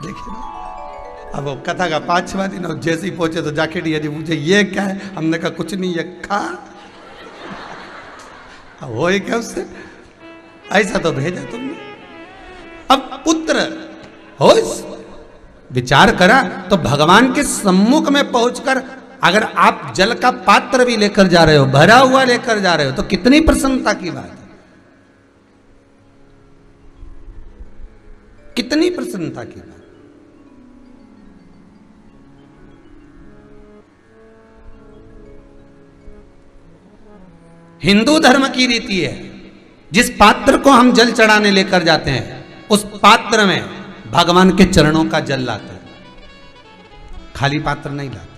देखिए ना। अब वो कथा का 5वां दिन, और जैसे ही पहुंचे तो जाखेटिया जी पूछे ये क्या है? हमने कहा कुछ नहीं, ये खा। वो ही क्या उससे, ऐसा तो भेजा तुमने। अब पुत्र हो, विचार करा तो भगवान के सम्मुख में पहुंचकर अगर आप जल का पात्र भी लेकर जा रहे हो, भरा हुआ लेकर जा रहे हो, तो कितनी प्रसन्नता की बात है, कितनी प्रसन्नता की बात। हिंदू धर्म की रीति है, जिस पात्र को हम जल चढ़ाने लेकर जाते हैं, उस पात्र में भगवान के चरणों का जल लाते हैं, खाली पात्र नहीं लाते।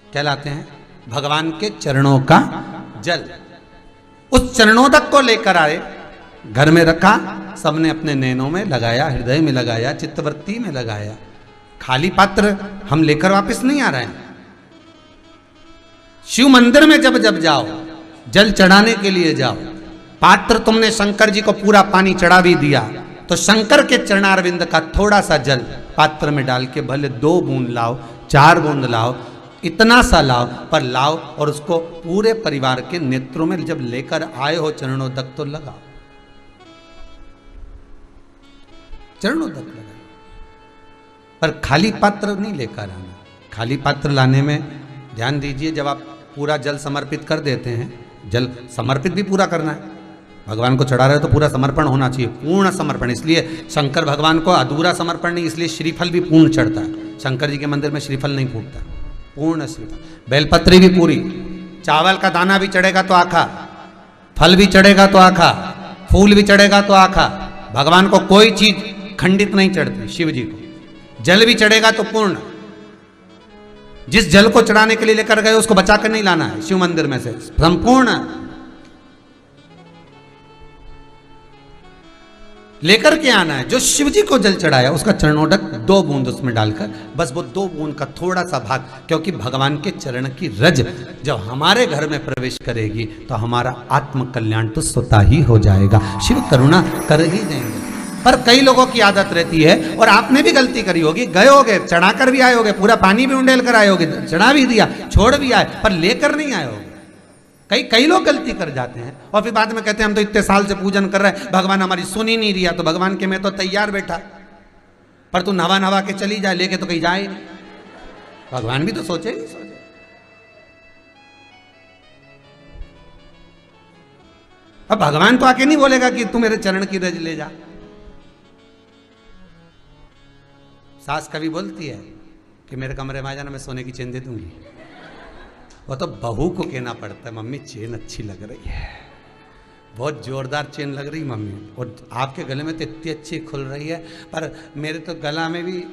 क्या लाते हैं? भगवान के चरणों का जल। उस चरणोदक को लेकर आए, घर में रखा, सबने अपने नैनों में लगाया, हृदय में लगाया, चित्तवृत्ति में लगाया, खाली पात्र हम लेकर वापस नहीं आ रहे हैं। शिव मंदिर में जब जब जाओ, जल चढ़ाने के लिए जाओ, पात्र तुमने शंकर जी को पूरा पानी चढ़ा भी दिया, तो शंकर के चरणारविंद का थोड़ा सा जल पात्र में डाल के भले 2 बूंद लाओ, 4 बूंद लाओ, इतना सा लाओ, पर लाओ और उसको पूरे परिवार के नेत्रों में जब लेकर आए हो चरणों तक तो लगाओ, चरणों तक लगाओ। पर खाली पात्र नहीं लेकर आना। खाली पात्र लाने में ध्यान दीजिए, जब आप पूरा जल समर्पित कर देते हैं, जल समर्पित भी पूरा करना है, भगवान को चढ़ा रहे हो तो पूरा समर्पण होना चाहिए, पूर्ण समर्पण। इसलिए शंकर भगवान को अधूरा समर्पण नहीं, इसलिए श्रीफल भी पूर्ण चढ़ता है। शंकर जी के मंदिर में श्रीफल नहीं फूटता, पूर्ण श्रीफल। बेलपत्री भी पूरी, चावल का दाना भी चढ़ेगा तो आखा, फल भी चढ़ेगा तो आखा, फूल भी चढ़ेगा तो आखा। भगवान को कोई चीज खंडित नहीं चढ़ती, शिव जी को। जल भी चढ़ेगा तो पूर्ण। जिस जल को चढ़ाने के लिए लेकर गए उसको बचा कर नहीं लाना है शिव मंदिर में से, संपूर्ण लेकर के आना है। जो शिव जी को जल चढ़ाया उसका चरणोदक 2 बूंद उसमें डालकर, बस वो 2 बूंद का थोड़ा सा भाग, क्योंकि भगवान के चरण की रज जब हमारे घर में प्रवेश करेगी तो हमारा आत्म कल्याण तो स्वतः ही हो जाएगा। शिव करुणा कर ही देंगे। पर कई लोगों की आदत रहती है, और आपने भी गलती करी होगी, गए होगे, चढ़ाकर भी आए होगे, पूरा पानी भी उंडेल कर आए होगे, चढ़ा भी दिया, छोड़ भी आए, पर लेकर नहीं आए होगे। कई लोग गलती कर जाते हैं और फिर बाद में कहते हैं हम तो इतने साल से पूजन कर रहे हैं, भगवान हमारी सुन ही नहीं रिया। तो भगवान के मैं तो तैयार बैठा, पर तू नवा के चली जाए, लेके तो कहीं जाए ही नहीं। भगवान भी तो सोचे ही सोचे। अब भगवान तो आके नहीं बोलेगा कि तू मेरे चरण की रज ले जा। सास कभी बोलती है कि मेरे कमरे में आ जाना, मैं सोने की चेन दे दूंगी। वो तो बहू को कहना पड़ता है, मम्मी चेन अच्छी लग रही है, बहुत जोरदार चेन लग रही मम्मी, और आपके गले में तो इतनी अच्छी खुल रही है, पर मेरे तो गला में भी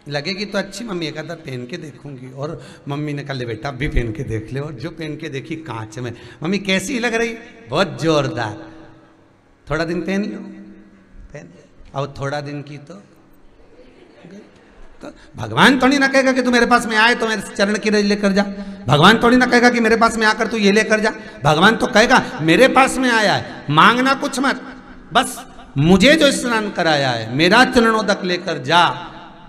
लगेगी तो अच्छी मम्मी, एक आधा पहन के देखूंगी। और मम्मी ने कहा ले बेटा अब भी पहन के देख ले, और जो पहन के देखी कांच में, मम्मी कैसी लग रही, बहुत जोरदार, थोड़ा दिन पहन लो, पहन, और थोड़ा दिन की तो भगवान थोड़ी ना कहेगा कि तू मेरे पास में आए तो मेरे चरण की रज लेकर जा। भगवान थोड़ी ना कहेगा कि मेरे पास में आकर तू ये लेकर जा। भगवान तो कहेगा मेरे पास में आया है, मांगना कुछ मत, बस मुझे जो स्नान कराया है मेरा चरणोदक लेकर जा,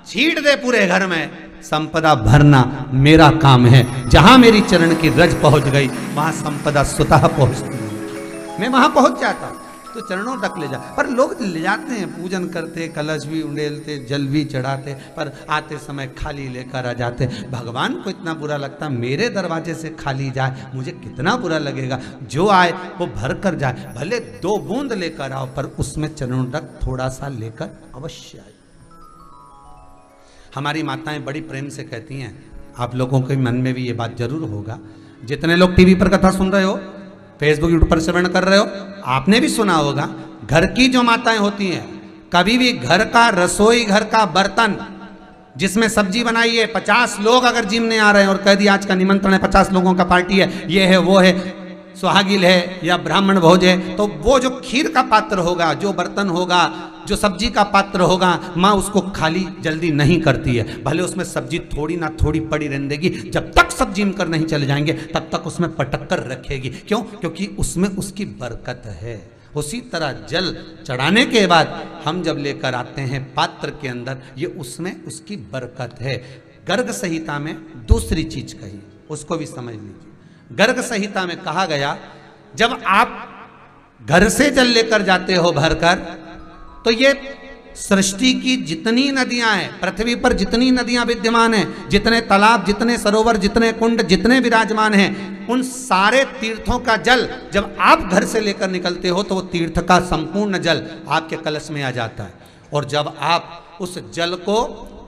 छीट दे पूरे घर में, संपदा भरना मेरा काम है। जहां मेरी चरण की रज पहुंच गई वहां संपदा स्वतः पहुंचती है, मैं वहां पहुंच जाता हूं। तो चरणों तक ले जा, पर लोग ले जाते हैं, पूजन करते, कलश भी उंडेलते, जल भी चढ़ाते, पर आते समय खाली लेकर आ जाते। भगवान को इतना बुरा लगता, मेरे दरवाजे से खाली जाए, मुझे कितना बुरा लगेगा। जो आए वो भर कर जाए, भले 2 बूंद लेकर आओ, पर उसमें चरणों तक थोड़ा सा लेकर अवश्य आए। हमारी माताएं बड़ी प्रेम से कहती हैं, आप लोगों के मन में भी ये बात जरूर होगा, जितने लोग टीवी पर कथा सुन रहे हो, फेसबुक यूट्यूब पर श्रवण कर रहे हो, आपने भी सुना होगा, घर की जो माताएं होती हैं, कभी भी घर का रसोई घर का बर्तन जिसमें सब्जी बनाई है, 50 लोग अगर जिमने आ रहे हैं और कह दिया आज का निमंत्रण है, 50 लोगों का पार्टी है, ये है वो है, सुहागिल है या ब्राह्मण भोज है, तो वो जो खीर का पात्र होगा, जो बर्तन होगा, जो सब्जी का पात्र होगा, माँ उसको खाली जल्दी नहीं करती है। भले उसमें सब्जी थोड़ी ना थोड़ी पड़ी रहने देगी, जब तक सब जिम कर नहीं चले जाएंगे तब तक उसमें पटक कर रखेगी। क्यों? क्योंकि उसमें उसकी बरकत है। उसी तरह जल चढ़ाने के बाद हम जब लेकर आते हैं पात्र के अंदर, ये उसमें उसकी बरकत है। गर्ग संहिता में दूसरी चीज कही, उसको भी समझ लीजिए। गर्ग संहिता में कहा गया, जब आप घर से जल लेकर जाते हो भरकर, तो ये सृष्टि की जितनी नदियां हैं, पृथ्वी पर जितनी नदियां विद्यमान हैं, जितने तालाब, जितने सरोवर, जितने कुंड, जितने विराजमान हैं, उन सारे तीर्थों का जल जब आप घर से लेकर निकलते हो तो वो तीर्थ का संपूर्ण जल आपके कलश में आ जाता है। और जब आप उस जल को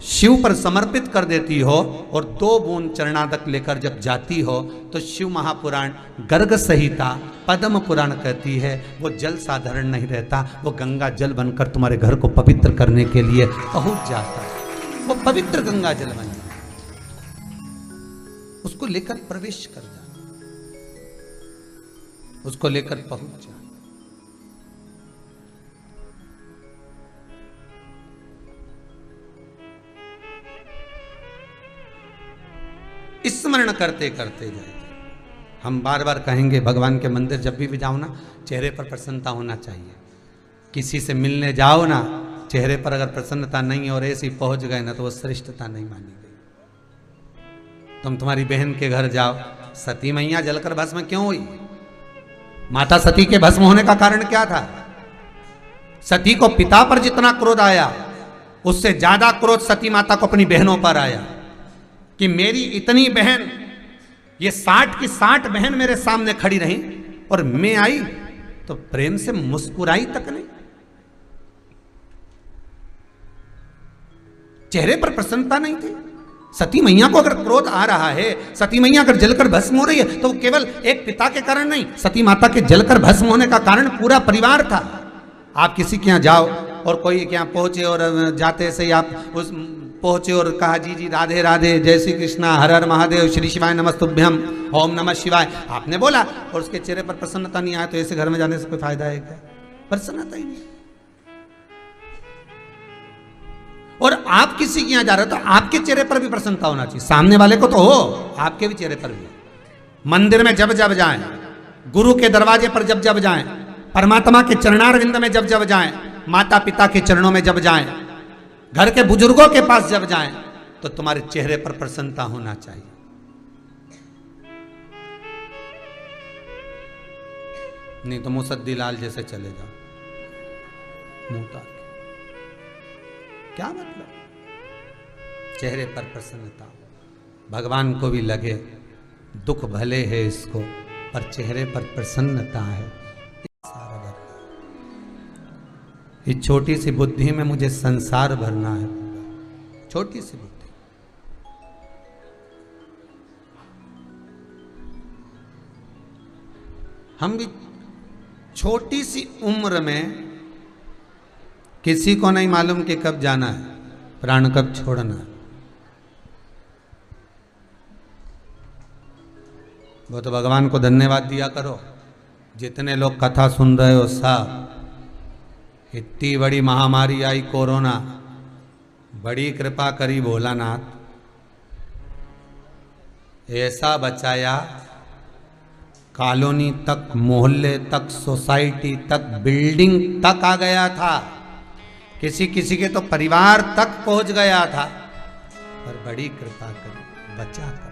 शिव पर समर्पित कर देती हो और 2 बूंद चरणादक लेकर जब जाती हो, तो शिव महापुराण, गर्ग संहिता, पद्म पुराण कहती है वो जल साधारण नहीं रहता, वो गंगा जल बनकर तुम्हारे घर को पवित्र करने के लिए पहुंच जाता है। वो पवित्र गंगा जल बन जाता, उसको लेकर प्रवेश कर जा, उसको लेकर पहुंच जा। स्मरण करते करते जाए। हम बार बार कहेंगे भगवान के मंदिर जब भी जाओ ना, चेहरे पर प्रसन्नता होना चाहिए। किसी से मिलने जाओ ना, चेहरे पर अगर प्रसन्नता नहीं और ऐसी पहुंच गए ना, तो वो श्रेष्ठता नहीं मानी गई। तुम तुम्हारी बहन के घर जाओ, सती मैया जलकर भस्म क्यों हुई? माता सती के भस्म होने का कारण क्या था? सती को पिता पर जितना क्रोध आया, उससे ज्यादा क्रोध सती माता को अपनी बहनों पर आया कि मेरी इतनी बहन, ये 60 की 60 बहन मेरे सामने खड़ी रही और मैं आई तो प्रेम से मुस्कुराई तक नहीं। चेहरे पर प्रसन्नता नहीं थी। सती मैया को अगर क्रोध आ रहा है, सती मैया अगर जलकर भस्म हो रही है, तो केवल एक पिता के कारण नहीं, सती माता के जलकर भस्म होने का कारण पूरा परिवार था। आप किसी के यहाँ जाओ और कोई के यहाँ पहुंचे और जाते से ही आप उस पहुंचे और कहा जी जी राधे राधे, जय श्री कृष्णा, हर हर महादेव, श्री शिवाय नमस्तुभ्यम, ओम नमः शिवाय, आपने बोला और उसके चेहरे पर प्रसन्नता नहीं आया, तो ऐसे घर में जाने से कोई फायदा है क्या? प्रसन्नता ही नहीं। और आप किसी के यहां जा रहे हो तो आपके चेहरे पर भी प्रसन्नता होना चाहिए। सामने वाले को तो हो, आपके भी चेहरे पर भी। मंदिर में जब जब जाएं, गुरु के दरवाजे पर जब जब जाएं, परमात्मा के चरणारविंद में जब जब जाएं, माता पिता के चरणों में जब जाएं, घर के बुजुर्गों के पास जब जाएं, तो तुम्हारे चेहरे पर प्रसन्नता होना चाहिए। नहीं तो मुसद्दी लाल जैसे चले जाओ मुंह ताक। क्या मतलब? चेहरे पर प्रसन्नता। भगवान को भी लगे दुख भले है इसको, पर चेहरे पर प्रसन्नता है। सारा इस छोटी सी बुद्धि में मुझे संसार भरना है। छोटी सी बुद्धि। हम भी छोटी सी उम्र में, किसी को नहीं मालूम कि कब जाना है, प्राण कब छोड़ना है। वो तो भगवान को धन्यवाद दिया करो। जितने लोग कथा सुन रहे हो सब, इतनी बड़ी महामारी आई कोरोना, बड़ी कृपा करी भोलानाथ, ऐसा बचाया, कॉलोनी तक, मोहल्ले तक, सोसाइटी तक, बिल्डिंग तक आ गया था। किसी किसी के तो परिवार तक पहुंच गया था, पर बड़ी कृपा करी बचा कर।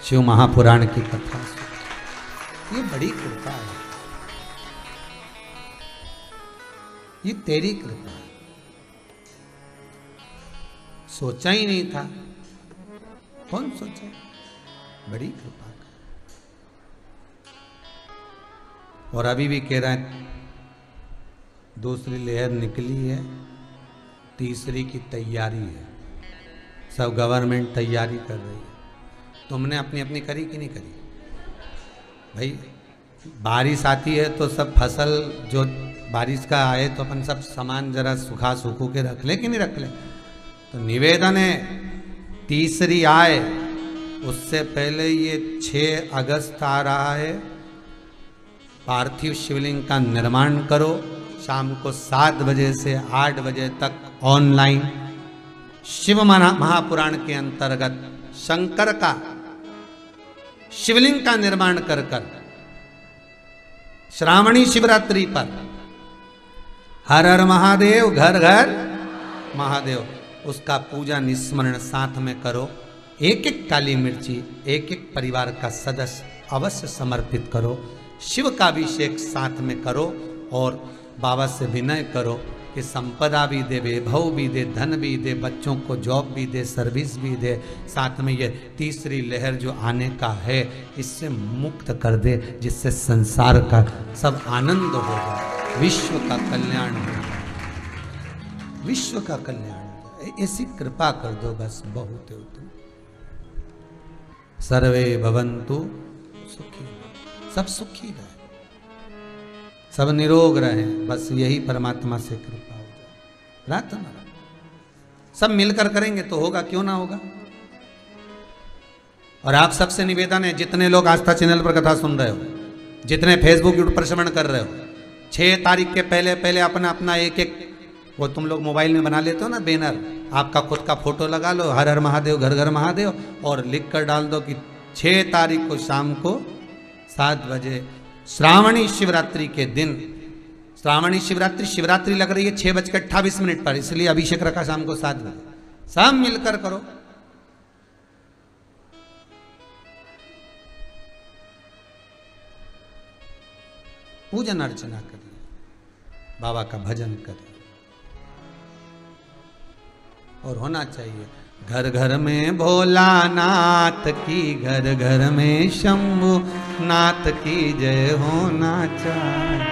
शिव महापुराण की कथा, ये बड़ी कृपा है, ये तेरी कृपा है। सोचा ही नहीं था, कौन सोचे? बड़ी कृपा कर। और अभी भी कह रहा है दूसरी लहर निकली है, तीसरी की तैयारी है। सब गवर्नमेंट तैयारी कर रही है। तुमने अपनी अपनी करी कि नहीं करी? भाई बारिश आती है तो सब फसल जो बारिश का आए तो अपन सब सामान जरा सुखा सूखू के रख ले कि नहीं रख ले? तो निवेदन है तीसरी आए उससे पहले ये 6 अगस्त आ रहा है, पार्थिव शिवलिंग का निर्माण करो। शाम को 7 बजे से 8 बजे तक ऑनलाइन शिव महापुराण के अंतर्गत शंकर का शिवलिंग का निर्माण कर श्रावणी शिवरात्रि पर हर हर महादेव, घर घर महादेव, उसका पूजा निस्मरण साथ में करो। एक एक काली मिर्ची एक एक परिवार का सदस्य अवश्य समर्पित करो। शिव का अभिषेक साथ में करो और बाबा से विनय करो कि संपदा भी दे, वैभव भी दे, धन भी दे, बच्चों को जॉब भी दे, सर्विस भी दे, साथ में ये तीसरी लहर जो आने का है इससे मुक्त कर दे, जिससे संसार का सब आनंद होगा, विश्व का कल्याण होगा, विश्व का कल्याण होगा। ऐसी कृपा कर दो बस, बहुत है तुम। सर्वे भवन्तु सुखी, सब सुखी रहे, सब निरोग रहे, बस यही परमात्मा से कृपा हो जाए। प्रार्थना सब मिलकर करेंगे तो होगा, क्यों ना होगा। और आप सबसे निवेदन है, जितने लोग आस्था चैनल पर कथा सुन रहे हो, जितने फेसबुक यूट्यूब पर श्रवण कर रहे हो, 6 तारीख के पहले पहले अपना अपना एक एक वो तुम लोग मोबाइल में बना लेते हो ना बैनर, आपका खुद का फोटो लगा लो, हर हर महादेव घर घर महादेव, और लिख कर डाल दो कि 6 तारीख को शाम को 7 बजे श्रावणी शिवरात्रि के दिन, श्रावणी शिवरात्रि, शिवरात्रि लग रही है 6:28 पर, इसलिए अभिषेक रखा शाम को 7 बजे, सब मिलकर करो। पूजन अर्चना करिए, बाबा का भजन करिए, और होना चाहिए घर घर में भोलानाथ की, घर घर में शंभु नाथ की जय होना चाहिए,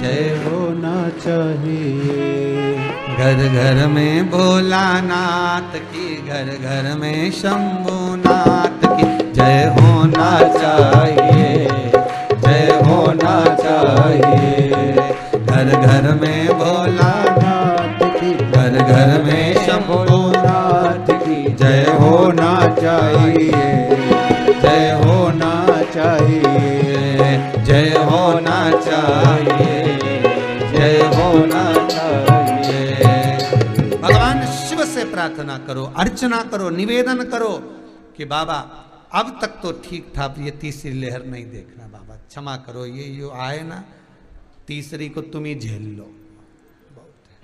जय होना चाहिए। घर घर में भोलानाथ की, घर घर में शंभु नाथ की जय होना चाहिए, जय होना चाहिए। घर घर में भोलानाथ की, घर घर में शंभुनाथ की जय होना चाहिए, जय होना चाहिए, जय होना चाहिए, जय होना चाहिए। भगवान शिव से प्रार्थना करो, अर्चना करो, निवेदन करो कि बाबा अब तक तो ठीक था, ये तीसरी लहर नहीं देखना, बाबा क्षमा करो, ये जो आए ना तीसरी को तुम ही झेल लो, बहुत है।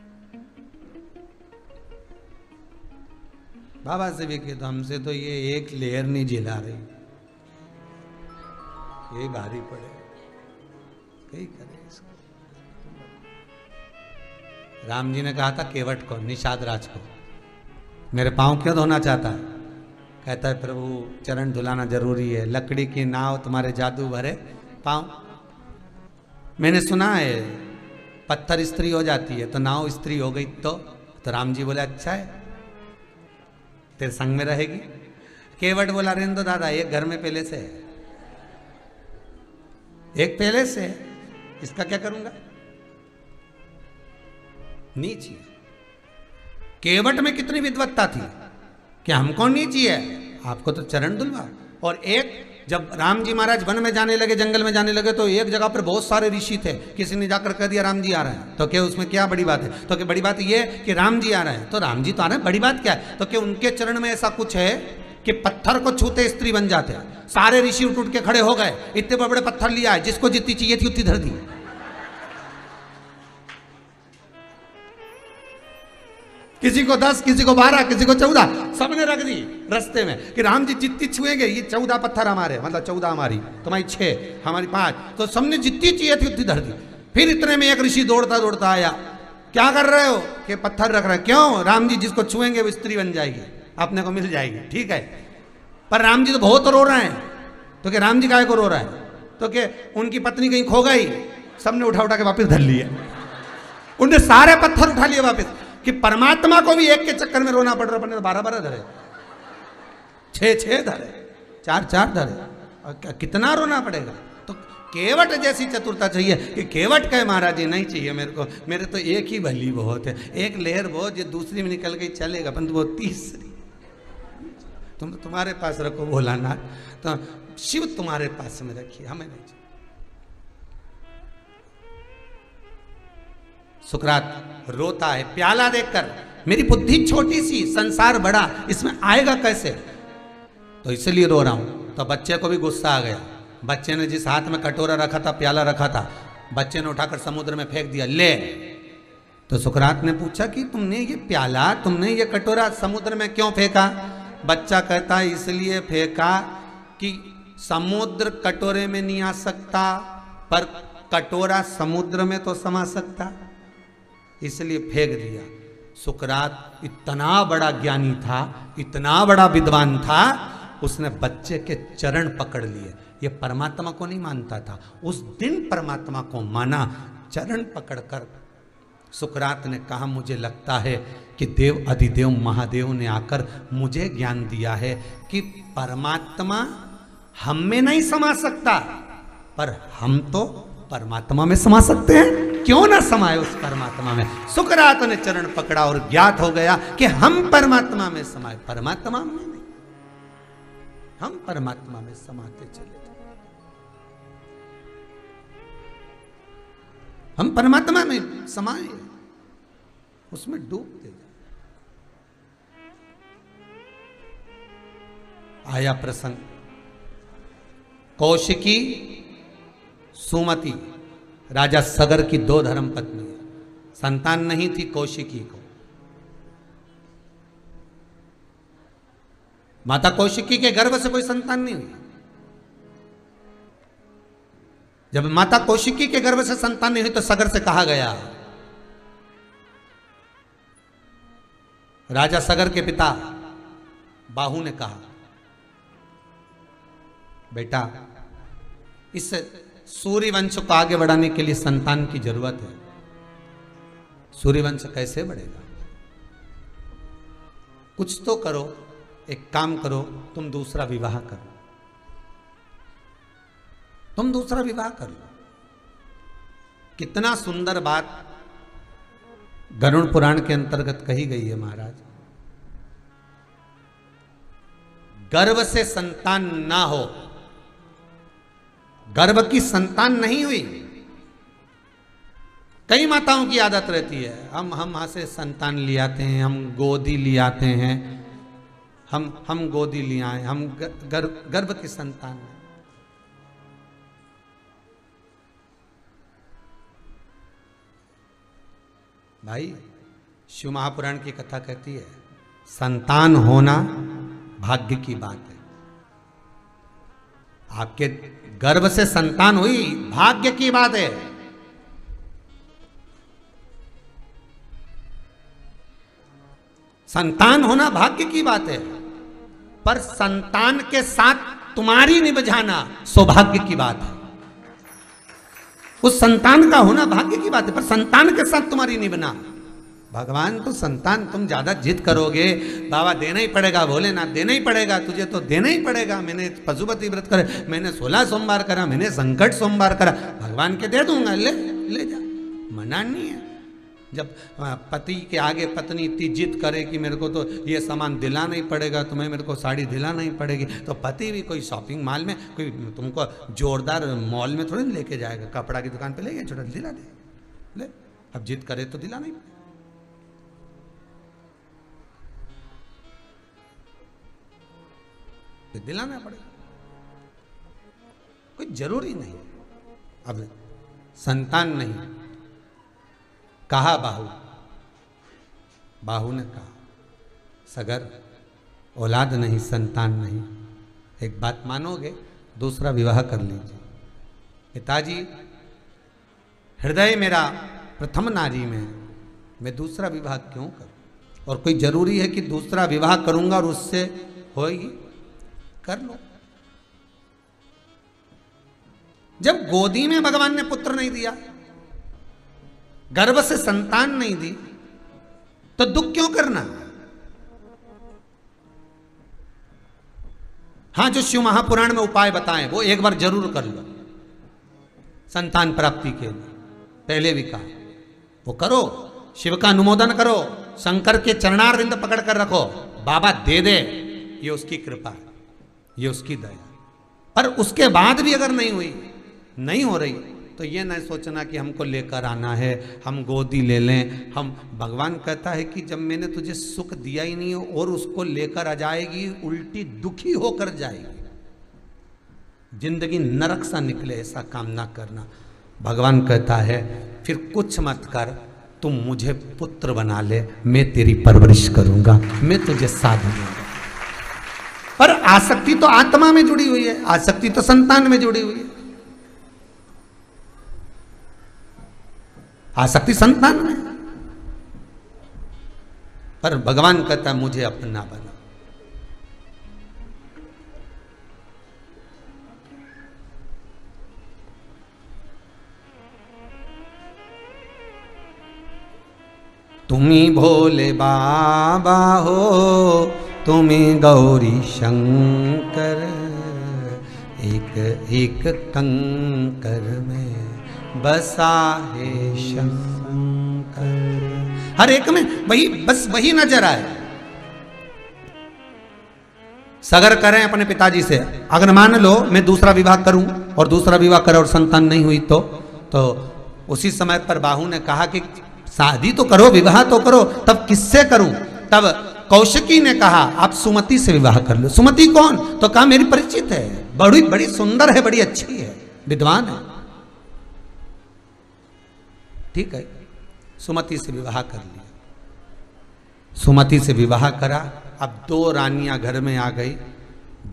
बाबा से भी कहते हमसे तो ये एक लहर नहीं झेला रही, ये भारी पड़े, कहीं करे इसको। राम जी ने कहा था केवट को, निषाद राज को, मेरे पांव क्यों धोना चाहता है? कहता है प्रभु चरण धुलाना जरूरी है, लकड़ी की नाव तुम्हारे जादू भरे पांव। मैंने सुना है पत्थर स्त्री हो जाती है तो नाव स्त्री हो गई, तो राम जी बोले अच्छा है तेरे संग में रहेगी। केवट बोला रहने दो दादा, एक घर में पहले से है, एक पहले से है, इसका क्या करूंगा? नीची केवट में कितनी विद्वत्ता थी कि हमको नीची है, आपको तो चरण धुलवा। और एक जब राम जी महाराज वन में जाने लगे, जंगल में जाने लगे, तो एक जगह पर बहुत सारे ऋषि थे, किसी ने जाकर कह दिया राम जी आ रहे हैं, तो क्या उसमें क्या बड़ी बात है? तो क्या बड़ी बात ये कि राम जी आ रहे हैं, तो राम जी तो आ रहे हैं, बड़ी बात क्या है? तो क्या उनके चरण में ऐसा कुछ है कि पत्थर को छूते स्त्री बन जाते हैं? सारे ऋषि उठ उठ के खड़े हो गए, इतने बड़े बड़े पत्थर लिया है, जिसको जितनी चाहिए थी उतनी धर दी। किसी को 10, किसी को 12, किसी को 14, सबने रख दी रास्ते में कि राम जी जितनी छुएंगे, ये 14 पत्थर हमारे, मतलब 14 हमारी, तुम्हारी 6, हमारी 5, तो सबने जितनी चाहिए थी उतनी धर दी। फिर इतने में एक ऋषि दौड़ता दौड़ता आया, क्या कर रहे हो? कि पत्थर रख रहे हैं। क्यों? राम जी जिसको छुएंगे वो स्त्री बन जाएगी, अपने को मिल जाएगी। ठीक है, पर राम जी तो बहुत रो रहे हैं, तो क्या राम जी काहे को रो रहा है? तो क्या उनकी पत्नी कहीं खो गई? सबने उठा उठा के वापस धर लिए, उनने सारे पत्थर उठा लिए वापस, कि परमात्मा को भी एक के चक्कर में रोना पड़ रहा, अपने 12-12 धरे, 6-6 धरे, 4-4 धरे, और कितना रोना पड़ेगा? तो केवट जैसी चतुरता चाहिए कि केवट कहे महाराज जी नहीं चाहिए मेरे को, मेरे तो एक ही भली बहुत है, एक लहर बहुत, ये दूसरी में निकल गई चलेगा, परंतु वो तीसरी तुम तुम्हारे पास रखो भोलानाथ, तो शिव तुम्हारे पास में रखिए, हमें नहीं चाहिए। सुकरात रोता है प्याला देखकर, मेरी बुद्धि छोटी सी, संसार बड़ा, इसमें आएगा कैसे, तो इसलिए रो रहा हूं। तो बच्चे को भी गुस्सा आ गया, बच्चे ने जिस हाथ में कटोरा रखा था, प्याला रखा था, बच्चे ने उठाकर समुद्र में फेंक दिया, ले। तो सुकरात ने पूछा कि तुमने ये प्याला, तुमने ये कटोरा समुद्र में क्यों फेंका? बच्चा कहता है इसलिए फेंका कि समुद्र कटोरे में नहीं आ सकता, पर कटोरा समुद्र में तो समा सकता, इसलिए फेंक दिया। सुकरात इतना बड़ा ज्ञानी था, इतना बड़ा विद्वान था, उसने बच्चे के चरण पकड़ लिए। ये परमात्मा को नहीं मानता था, उस दिन परमात्मा को माना, चरण पकड़कर सुकरात ने कहा मुझे लगता है कि देव अधिदेव महादेव ने आकर मुझे ज्ञान दिया है कि परमात्मा हम में नहीं समा सकता, पर हम तो परमात्मा में समा सकते हैं, क्यों ना समाये उस परमात्मा में। सुकरात ने चरण पकड़ा और ज्ञात हो गया कि हम परमात्मा में समाये, परमात्मा में नहीं, हम परमात्मा में समाते चले, हम परमात्मा में समाये। उसमें डूबते जाए। आया प्रसंग, कौशिकी सुमति, राजा सगर की 2 धर्म पत्नी, संतान नहीं थी कौशिकी को। माता कौशिकी के गर्भ से कोई संतान नहीं हुई। जब माता कौशिकी के गर्भ से संतान नहीं हुई तो सगर से कहा गया, राजा सगर के पिता बाहु ने कहा, बेटा इस सूर्यवंश को आगे बढ़ाने के लिए संतान की जरूरत है। सूर्यवंश कैसे बढ़ेगा? कुछ तो करो, एक काम करो, तुम दूसरा विवाह करो, तुम दूसरा विवाह कर लो। कितना सुंदर बात गरुड़ पुराण के अंतर्गत कही गई है महाराज। गर्भ से संतान ना हो, गर्भ की संतान नहीं हुई। कई माताओं की आदत रहती है, हम वहां से संतान ले आते हैं, हम गोदी ले आते हैं, हम गोदी ले आए, हम गर्भ की संतान है। भाई शिव महापुराण की कथा कहती है, संतान होना भाग्य की बात है। आपके गर्भ से संतान हुई, भाग्य की बात है। संतान होना भाग्य की बात है, पर संतान के साथ तुम्हारी निभ जाना सौभाग्य की बात है। उस संतान का होना भाग्य की बात है, पर संतान के साथ तुम्हारी निभना, भगवान तो संतान तुम ज्यादा जिद करोगे, बाबा देना ही पड़ेगा, भोलेनाथ देना ही पड़ेगा, तुझे तो देना ही पड़ेगा। मैंने पशुपति व्रत करे, मैंने 16 सोमवार करा, मैंने संकट सोमवार करा, भगवान के दे दूंगा, ले जा। मना नहीं है। जब पति के आगे पत्नी इतनी जिद करे कि मेरे को तो ये सामान दिलाना ही पड़ेगा, तुम्हें मेरे को साड़ी दिलाना ही पड़ेगी, तो पति भी कोई शॉपिंग मॉल में, कोई तुमको जोरदार मॉल में थोड़ी लेके जाएगा, कपड़ा की दुकान पे ले गया, छोटा दिला दे, ले। अब जिद करे तो दिलाना ही, तो दिलाना पड़ेगा, कोई जरूरी नहीं। अब संतान नहीं, कहा बाहु ने कहा, सगर औलाद नहीं, संतान नहीं, एक बात मानोगे, दूसरा विवाह कर लीजिए। पिताजी हृदय मेरा प्रथम नारी में, मैं दूसरा विवाह क्यों करूं? और कोई जरूरी है कि दूसरा विवाह करूंगा और उससे होगी? कर लो। जब गोदी में भगवान ने पुत्र नहीं दिया, गर्भ से संतान नहीं दी, तो दुख क्यों करना? हां, जो शिव महापुराण में उपाय बताएं वो एक बार जरूर कर लो संतान प्राप्ति के लिए। पहले भी कहा वो करो, शिव का अनुमोदन करो, शंकर के चरणारविंद पकड़ कर रखो, बाबा दे दे, ये उसकी कृपा है, ये उसकी दया। पर उसके बाद भी अगर नहीं हो रही, तो ये नहीं सोचना कि हमको लेकर आना है, हम गोदी ले लें। हम, भगवान कहता है कि जब मैंने तुझे सुख दिया ही नहीं और उसको लेकर आ जाएगी, उल्टी दुखी होकर जाएगी, जिंदगी नरक सा निकले, ऐसा काम ना करना। भगवान कहता है फिर कुछ मत कर, तुम मुझे पुत्र बना ले, मैं तेरी परवरिश करूंगा, मैं तुझे साथ दूंगा। पर आसक्ति तो आत्मा में जुड़ी हुई है, आसक्ति तो संतान में जुड़ी हुई है, आसक्ति संतान में। पर भगवान कहता है मुझे अपना बना। तुम्ही भोले बाबा हो, तुम्ही गौरी शंकर, एक एक कंकर में बसा है शंकर। हर एक में वही नजर आए। सगर करें अपने पिताजी से, अगर मान लो मैं दूसरा विवाह करूं और दूसरा विवाह करें और संतान नहीं हुई तो उसी समय पर बाहु ने कहा कि शादी तो करो, विवाह तो करो, तब किससे करूं? तब कौशिकी ने कहा आप सुमति से विवाह कर लो। सुमति कौन? तो कहा मेरी परिचित है, बड़ी बड़ी सुंदर है, बड़ी अच्छी है, विद्वान है। ठीक है, सुमति से विवाह कर लिया। सुमति से विवाह करा। अब 2 रानियां घर में आ गई।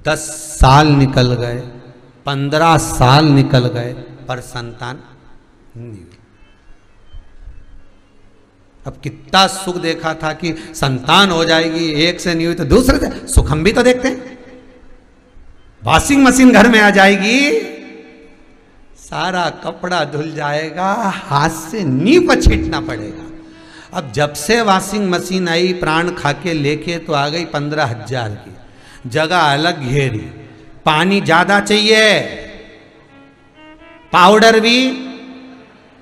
10 साल निकल गए, 15 साल निकल गए, पर संतान नहीं हुई। अब कितना सुख देखा था कि संतान हो जाएगी, एक से नहीं हुई तो दूसरे से। सुख हम भी तो देखते हैं। वॉशिंग मशीन घर में आ जाएगी, सारा कपड़ा धुल जाएगा, हाथ से नींव पर छींटना पड़ेगा। अब जब से वॉशिंग मशीन आई, प्राण खाके लेके तो आ गई 15,000 की, जगह अलग घेरी, पानी ज्यादा चाहिए, पाउडर भी,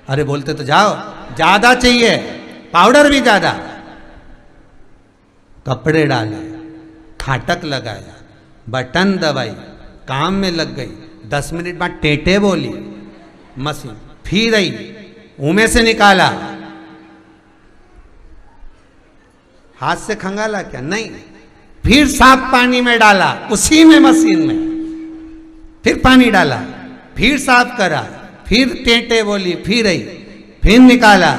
अरे बोलते तो जाओ, ज्यादा चाहिए, पाउडर भी ज्यादा। कपड़े डाले, फाटक लगाया, बटन दबाई, काम में लग गई। 10 मिनट बाद टेटे बोली मशीन, फिर आई, मुंह से निकाला, हाथ से खंगाला क्या? नहीं, फिर साफ पानी में डाला, उसी में मशीन में, फिर पानी डाला, फिर साफ करा, फिर टेंटे बोली, फिर आई, फिर निकाला,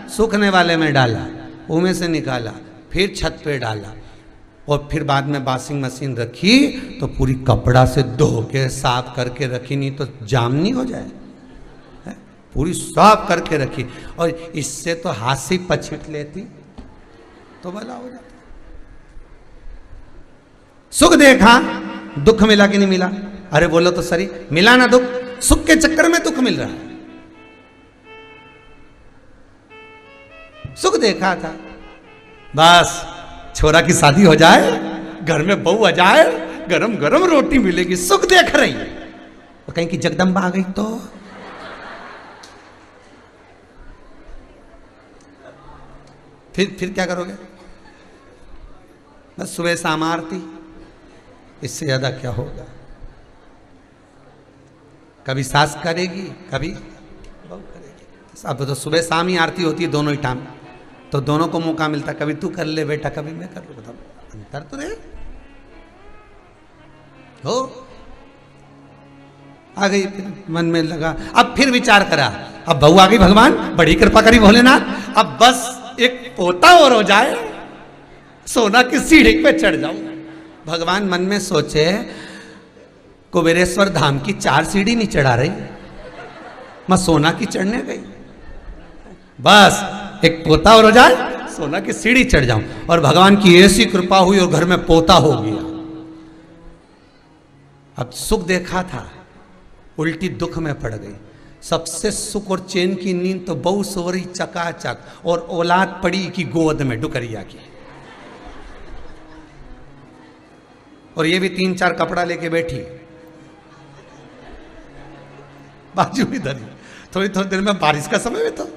सूखने वाले में डाला, मुंह से निकाला, फिर छत पे डाला, और फिर बाद में वॉशिंग मशीन रखी तो पूरी कपड़ा से धो के साफ करके रखी, नहीं तो जाम नहीं हो जाए, पूरी साफ करके रखी। और इससे तो हाथ से पछिट लेती तो भला हो जाता। सुख देखा, दुख मिला कि नहीं मिला? अरे बोलो तो सही, मिला ना दुख? सुख के चक्कर में दुख मिल रहा है। सुख देखा था, बस छोरा की शादी हो जाए, घर में बहू आ जाए, गरम गरम रोटी मिलेगी, सुख देख रही है। और कहीं की जगदम्बा आ गई तो फिर क्या करोगे? बस सुबह शाम आरती, इससे ज्यादा क्या होगा? कभी सास करेगी, कभी बहू करेगी। अब तो सुबह शाम ही आरती होती है, दोनों ही टाइम, तो दोनों को मौका मिलता, कभी तू कर ले बेटा, कभी मैं कर लूँ। बताओ, अंतर तो रहे हो। आ गई, फिर मन में लगा, अब फिर विचार करा, अब बहू आ गई, भगवान बड़ी कृपा करी भोलेनाथ, अब बस एक पोता और हो जाए, सोना की सीढ़ी पे चढ़ जाऊं। भगवान मन में सोचे, कुबेरेश्वर धाम की 4 सीढ़ी नहीं चढ़ा रही, मैं सोना की चढ़ने गई, बस एक पोता और हो जाए, सोना की सीढ़ी चढ़ जाऊं। और भगवान की ऐसी कृपा हुई और घर में पोता हो गया। अब सुख देखा था, उल्टी दुख में पड़ गई। सबसे सुख और चैन की नींद तो बहू सो रही चकाचक, और औलाद पड़ी की गोद में डुकरिया की, और ये भी 3-4 कपड़ा लेके बैठी बाजू में धरी। थोड़ी थोड़ी देर में बारिश का समय में तो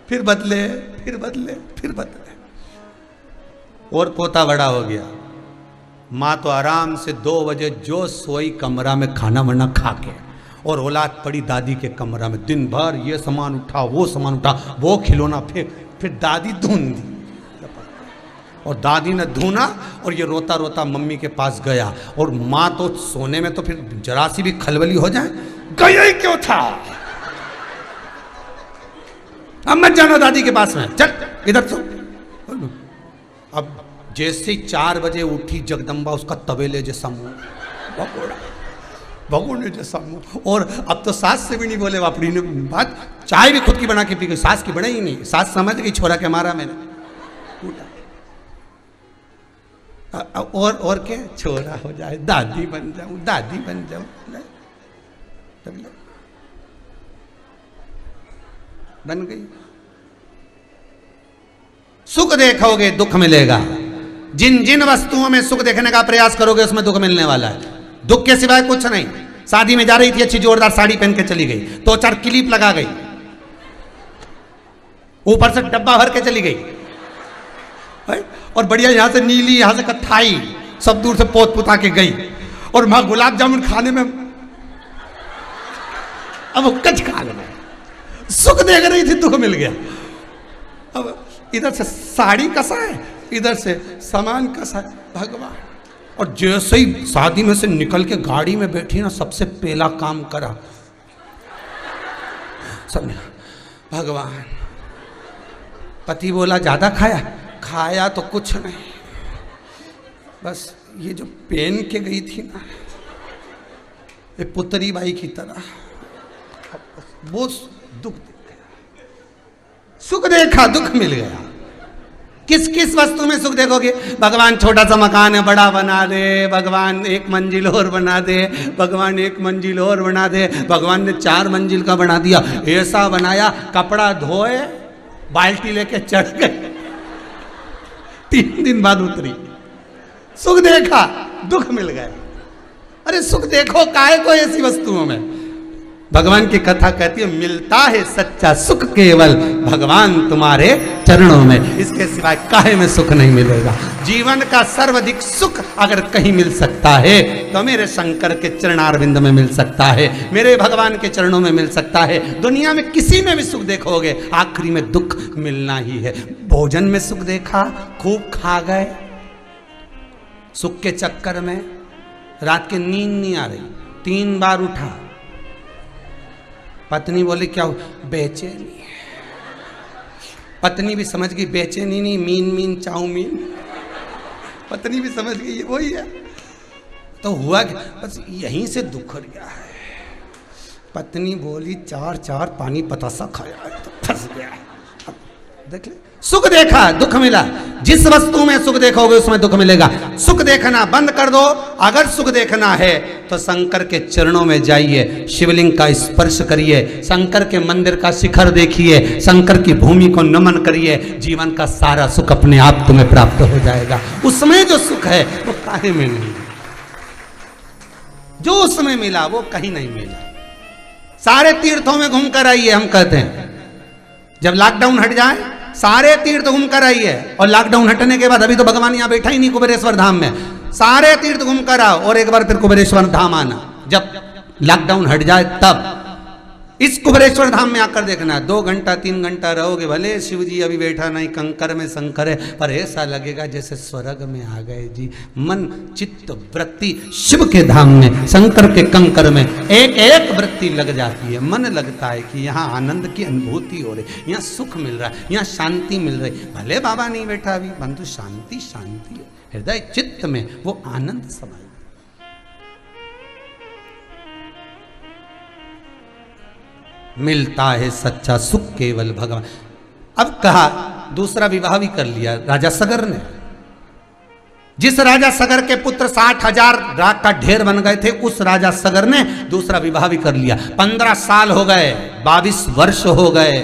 फिर बदले, फिर बदले, फिर बदले, और पोता बड़ा हो गया। माँ तो आराम से 2 बजे जो सोई कमरा में खाना वाना खा के, और औलाद पड़ी दादी के कमरा में, दिन भर ये सामान उठा, वो सामान उठा, वो खिलौना फेंक, फिर दादी धुन दी, और दादी ने धुना, और ये रोता रोता मम्मी के पास गया। और माँ तो सोने में तो फिर जरा सी भी खलबली हो जाए, गया ही क्यों था, अब मत जाना दादी के पास में, चल इधर सो। अब जैसे 4 बजे उठी जगदम्बा, उसका तबेले जैसा मुंह, भगोने जैसा मुंह, और अब तो सास से भी नहीं बोले बापड़ी ने बात, चाय भी खुद की बना के पी गई, सास की बनाई ही नहीं। सास समझ गई छोरा के मारा मैंने, और क्या, छोरा हो जाए, दादी बन जाऊं, दादी बन जाऊं, बन गई। सुख देखोगे दुख मिलेगा। जिन जिन वस्तुओं में सुख देखने का प्रयास करोगे उसमें दुख मिलने वाला है, दुख के सिवाय कुछ नहीं। शादी में जा रही थी, अच्छी जोरदार साड़ी पहन के चली गई, 2-4 क्लिप लगा गई, ऊपर से डब्बा भर के चली गई, और बढ़िया यहां से नीली, यहां से कत्थाई, सब दूर से पोत पुता के गई, और मां गुलाब जामुन खाने में अब वो कच खा लेना, सुख देख रही थी, दुख मिल गया। अब इधर से साड़ी कसा है, इधर से सामान कसा है, भगवान। और जैसे ही शादी में से निकल के गाड़ी में बैठी ना, सबसे पहला काम करा सबने, भगवान। पति बोला ज्यादा खाया? खाया तो कुछ नहीं, बस ये जो पहन के गई थी ना, ये पुतरी बाई की तरह, वो दुख देख गया। सुख देखा, दुख मिल गया। किस किस वस्तु में सुख देखोगे? भगवान छोटा सा मकान है, बड़ा बना दे, भगवान एक मंजिल और बना दे, भगवान एक मंजिल और बना दे, भगवान ने 4 मंजिल का बना दिया, ऐसा बनाया, कपड़ा धोए, बाल्टी लेके चढ़ गए, 3 दिन बाद उतरी। सुख देखा, दुख मिल गया। अरे सुख देखो काहे को ऐसी वस्तुओं में? भगवान की कथा कहती है, मिलता है सच्चा सुख केवल भगवान तुम्हारे चरणों में, इसके सिवाय काहे में सुख नहीं मिलेगा। जीवन का सर्वाधिक सुख अगर कहीं मिल सकता है तो मेरे शंकर के चरणारविंद में मिल सकता है, मेरे भगवान के चरणों में मिल सकता है। दुनिया में किसी में भी सुख देखोगे, आखिरी में दुख मिलना ही है। भोजन में सुख देखा, खूब खा गए, सुख के चक्कर में रात के नींद नहीं आ रही, 3 बार उठा, पत्नी बोली क्या बेचैनी है। पत्नी भी समझ गई बेचैनी नहीं, मीन चाउमीन। पत्नी भी समझ गई वही है। तो हुआ कि बस यहीं से दुख गया है। पत्नी बोली 4 पानी पतासा खाया है तो फंस गया है। देख ले, सुख देखा, दुख मिला। जिस वस्तु में सुख देखोगे उसमें दुख मिलेगा। सुख देखना बंद कर दो। अगर सुख देखना है तो शंकर के चरणों में जाइए, शिवलिंग का स्पर्श करिए, शंकर के मंदिर का शिखर देखिए, शंकर की भूमि को नमन करिए। जीवन का सारा सुख अपने आप तुम्हें प्राप्त हो जाएगा। उसमें जो सुख है वो काहे में नहीं, जो उसमें मिला वो कहीं नहीं मिला। सारे तीर्थों में घूम कर आइए, हम कहते हैं जब लॉकडाउन हट जाए सारे तीर्थ घूम कर आइए। और लॉकडाउन हटने के बाद अभी तो भगवान यहाँ बैठा ही नहीं कुबेरेश्वर धाम में, सारे तीर्थ घूम कर आओ और एक बार फिर कुबेरेश्वर धाम आना। जब लॉकडाउन हट जाए तब इस कुबेरेश्वर धाम में आकर देखना। 2 घंटा 3 घंटा रहोगे, भले शिव जी अभी बैठा नहीं, कंकर में शंकर है, पर ऐसा लगेगा जैसे स्वर्ग में आ गए जी। मन चित्त वृत्ति शिव के धाम में, शंकर के कंकर में एक एक वृत्ति लग जाती है। मन लगता है कि यहाँ आनंद की अनुभूति हो रही, यहाँ सुख मिल रहा है, यहाँ शांति मिल रही। भले बाबा नहीं बैठा अभी, परंतु शांति शांति हृदय चित्त में वो आनंद समाये। मिलता है सच्चा सुख केवल भगवान। अब कहा दूसरा विवाह भी कर लिया राजा सगर ने। जिस राजा सगर के पुत्र 60,000 राख का ढेर बन गए थे, उस राजा सगर ने दूसरा विवाह भी कर लिया। 15 साल हो गए, 22 वर्ष हो गए,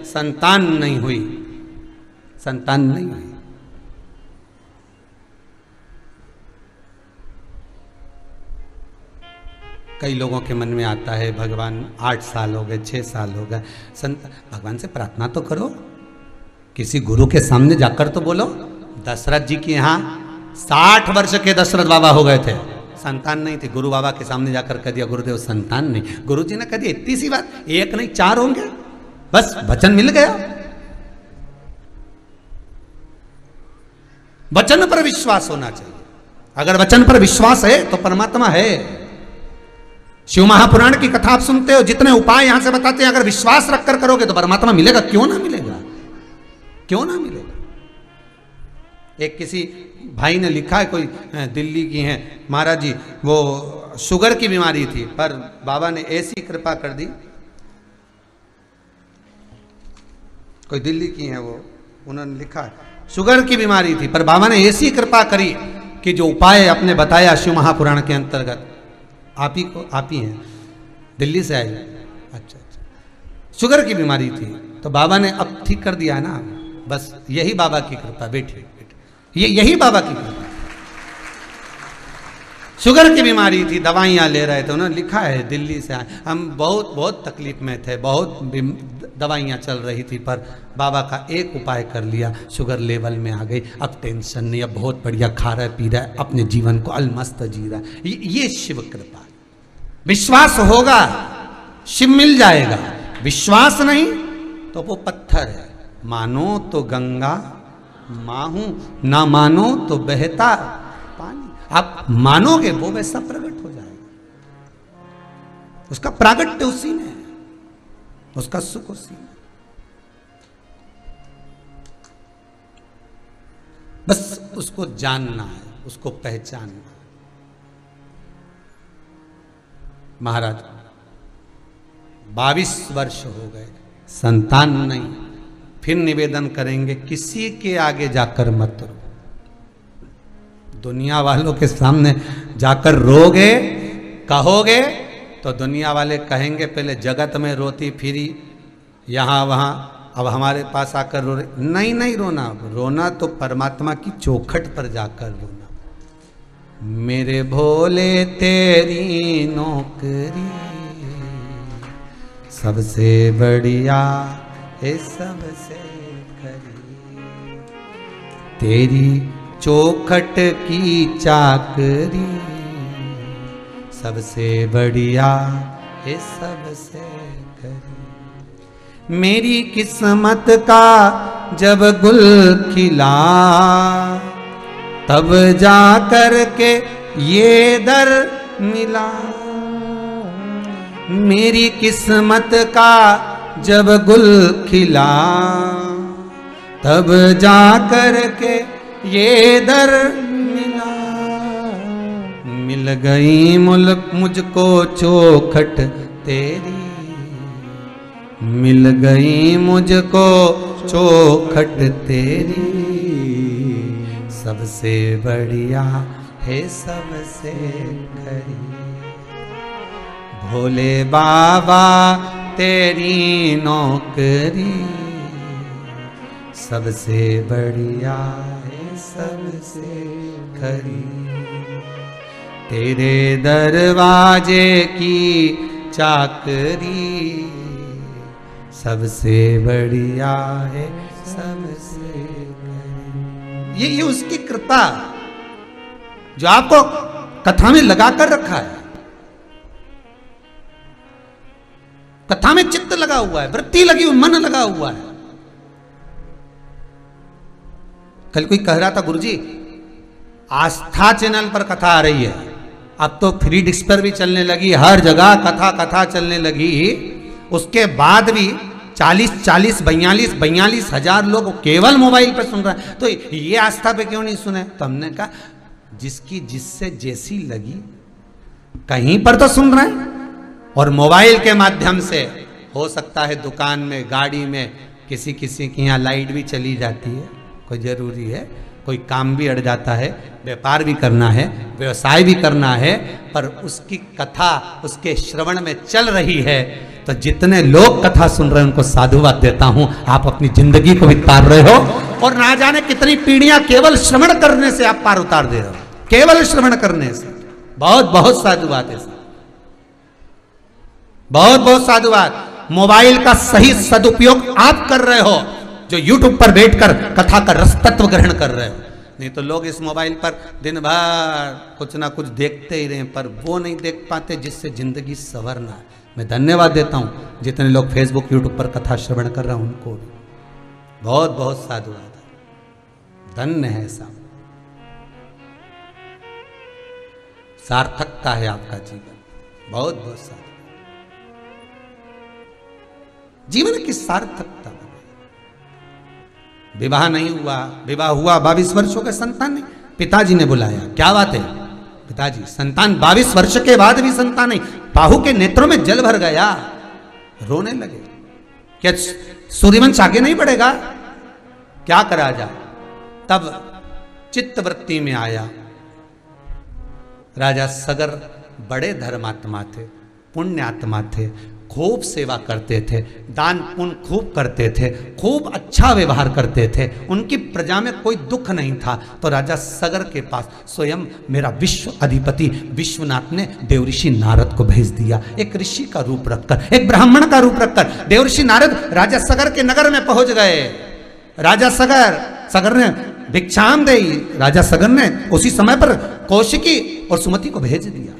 संतान नहीं हुई, संतान नहीं हुई। कई लोगों के मन में आता है भगवान 8 साल हो गए, 6 साल हो गए, भगवान से प्रार्थना तो करो, किसी गुरु के सामने जाकर तो बोलो। दशरथ जी के यहाँ 60 वर्ष के दशरथ बाबा हो गए थे, संतान नहीं थी। गुरु बाबा के सामने जाकर कह दिया गुरुदेव संतान नहीं। गुरु जी ने कह दिया इतनी सी बात, 1 नहीं 4 होंगे, बस वचन मिल गया। वचन पर विश्वास होना चाहिए। अगर वचन पर विश्वास है तो परमात्मा है। शिव महापुराण की कथा आप सुनते हो, जितने उपाय यहां से बताते हैं, अगर विश्वास रखकर करोगे तो परमात्मा मिलेगा। क्यों ना मिलेगा, क्यों ना मिलेगा। एक किसी भाई ने लिखा है, कोई दिल्ली की हैं महाराज जी, वो शुगर की बीमारी थी, पर बाबा ने ऐसी कृपा कर दी। कोई दिल्ली की हैं वो, उन्होंने लिखा है शुगर की बीमारी थी, पर बाबा ने ऐसी कृपा करी कि जो उपाय आपने बताया शिव महापुराण के अंतर्गत, आप ही हैं, दिल्ली से आए। अच्छा, शुगर की बीमारी थी तो बाबा ने अब ठीक कर दिया ना। बस यही बाबा की कृपा। बैठिए, यही बाबा की कृपा। शुगर की बीमारी थी, दवाइयाँ ले रहे थे, उन्होंने लिखा है दिल्ली से आए, हम बहुत तकलीफ में थे, बहुत दवाइयाँ चल रही थी, पर बाबा का एक उपाय कर लिया, शुगर लेवल में आ गई, अब टेंशन नहीं, अब बहुत बढ़िया खा रहा है, पी रहा है, अपने जीवन को अलमस्त जी रहा है। ये शिव कृपा। विश्वास होगा शिव मिल जाएगा, विश्वास नहीं तो वो पत्थर है। मानो तो गंगा मां हूं, ना मानो तो बहता पानी। आप मानोगे वो वैसा प्रकट हो जाएगा। उसका प्रागट्य उसी में है, उसका सुख उसी में। बस उसको जानना है, उसको पहचानना है। महाराज 22 वर्ष हो गए, संतान नहीं। फिर निवेदन करेंगे किसी के आगे जाकर मत रो। दुनिया वालों के सामने जाकर रोगे, कहोगे तो दुनिया वाले कहेंगे पहले जगत में रोती फिरी, यहां वहां, अब हमारे पास आकर रो रहे। नहीं रोना, रोना तो परमात्मा की चौखट पर जाकर रोना। मेरे भोले तेरी नौकरी सबसे बढ़िया है, सबसे खरी। तेरी चौखट की चाकरी सबसे बढ़िया है, सबसे खरी। मेरी किस्मत का जब गुल खिला, तब जा कर के ये दर मिला। मेरी किस्मत का जब गुल खिला, तब जा कर के ये दर मिला। मिल गई मुझको चौखट तेरी, मिल गई मुझको चौखट तेरी, सबसे बढ़िया है, सबसे खरी। भोले बाबा तेरी नौकरी सबसे बढ़िया है, सबसे खरी। तेरे दरवाजे की चाकरी सबसे बढ़िया है, सबसे खरी। ये उसकी कृपा जो आपको कथा में लगा कर रखा है। कथा में चित्त लगा हुआ है, वृत्ति लगी हुई, मन लगा हुआ है। कल कोई कह रहा था गुरुजी आस्था चैनल पर कथा आ रही है, अब तो फ्री डिस्क पर भी चलने लगी, हर जगह कथा चलने लगी। उसके बाद भी 40-42 हजार लोग केवल मोबाइल पर सुन रहे हैं, तो ये आस्था पे क्यों नहीं सुने? तो हमने कहा जिसकी जिससे जैसी लगी कहीं पर तो सुन रहे हैं। और मोबाइल के माध्यम से हो सकता है दुकान में, गाड़ी में, किसी के यहाँ लाइट भी चली जाती है, कोई जरूरी है, कोई काम भी अड़ जाता है, व्यापार भी करना है, व्यवसाय भी करना है, पर उसकी कथा उसके श्रवण में चल रही है। तो जितने लोग कथा सुन रहे हैं उनको साधुवाद देता हूं, आप अपनी जिंदगी को भी तार रहे हो और ना जाने कितनी पीढ़ियां केवल श्रवण करने से आप पार उतार दे रहे हो, केवल श्रवण करने से। बहुत बहुत साधुवाद है, बहुत बहुत साधुवाद। मोबाइल का सही सदुपयोग आप कर रहे हो जो YouTube पर बैठकर कथा का रस तत्व ग्रहण कर रहे हो। नहीं तो लोग इस मोबाइल पर दिन भर कुछ ना कुछ देखते ही रहे, पर वो नहीं देख पाते जिससे जिंदगी संवरना है। मैं धन्यवाद देता हूं जितने लोग फेसबुक YouTube पर कथा श्रवण कर रहे हैं उनको भी बहुत बहुत साधुवाद है, धन्य है सब। सार्थकता है आपका जीवन, बहुत बहुत सार्थक जीवन की सार्थकता। विवाह नहीं हुआ, विवाह हुआ 22 वर्ष हो गए, संतान नहीं। पिताजी ने बुलाया, क्या बात है पिताजी, संतान 22 वर्ष के बाद भी संतान नहीं। पाहु के नेत्रों में जल भर गया, रोने लगे। क्या सूर्यवंश आगे नहीं बढ़ेगा? क्या करा जाए? तब चित्तवृत्ति में आया राजा सगर बड़े धर्मात्मा थे, पुण्यात्मा थे, खूब सेवा करते थे, दान पुण्य खूब करते थे, खूब अच्छा व्यवहार करते थे, उनकी प्रजा में कोई दुख नहीं था। तो राजा सगर के पास स्वयं मेरा विश्व अधिपति विश्वनाथ ने देवऋषि नारद को भेज दिया। एक ऋषि का रूप रखकर, एक ब्राह्मण का रूप रखकर देवऋषि नारद राजा सगर के नगर में पहुंच गए। राजा सगर ने भिक्षाम दे, राजा सगर ने उसी समय पर कौशिकी और सुमति को भेज दिया।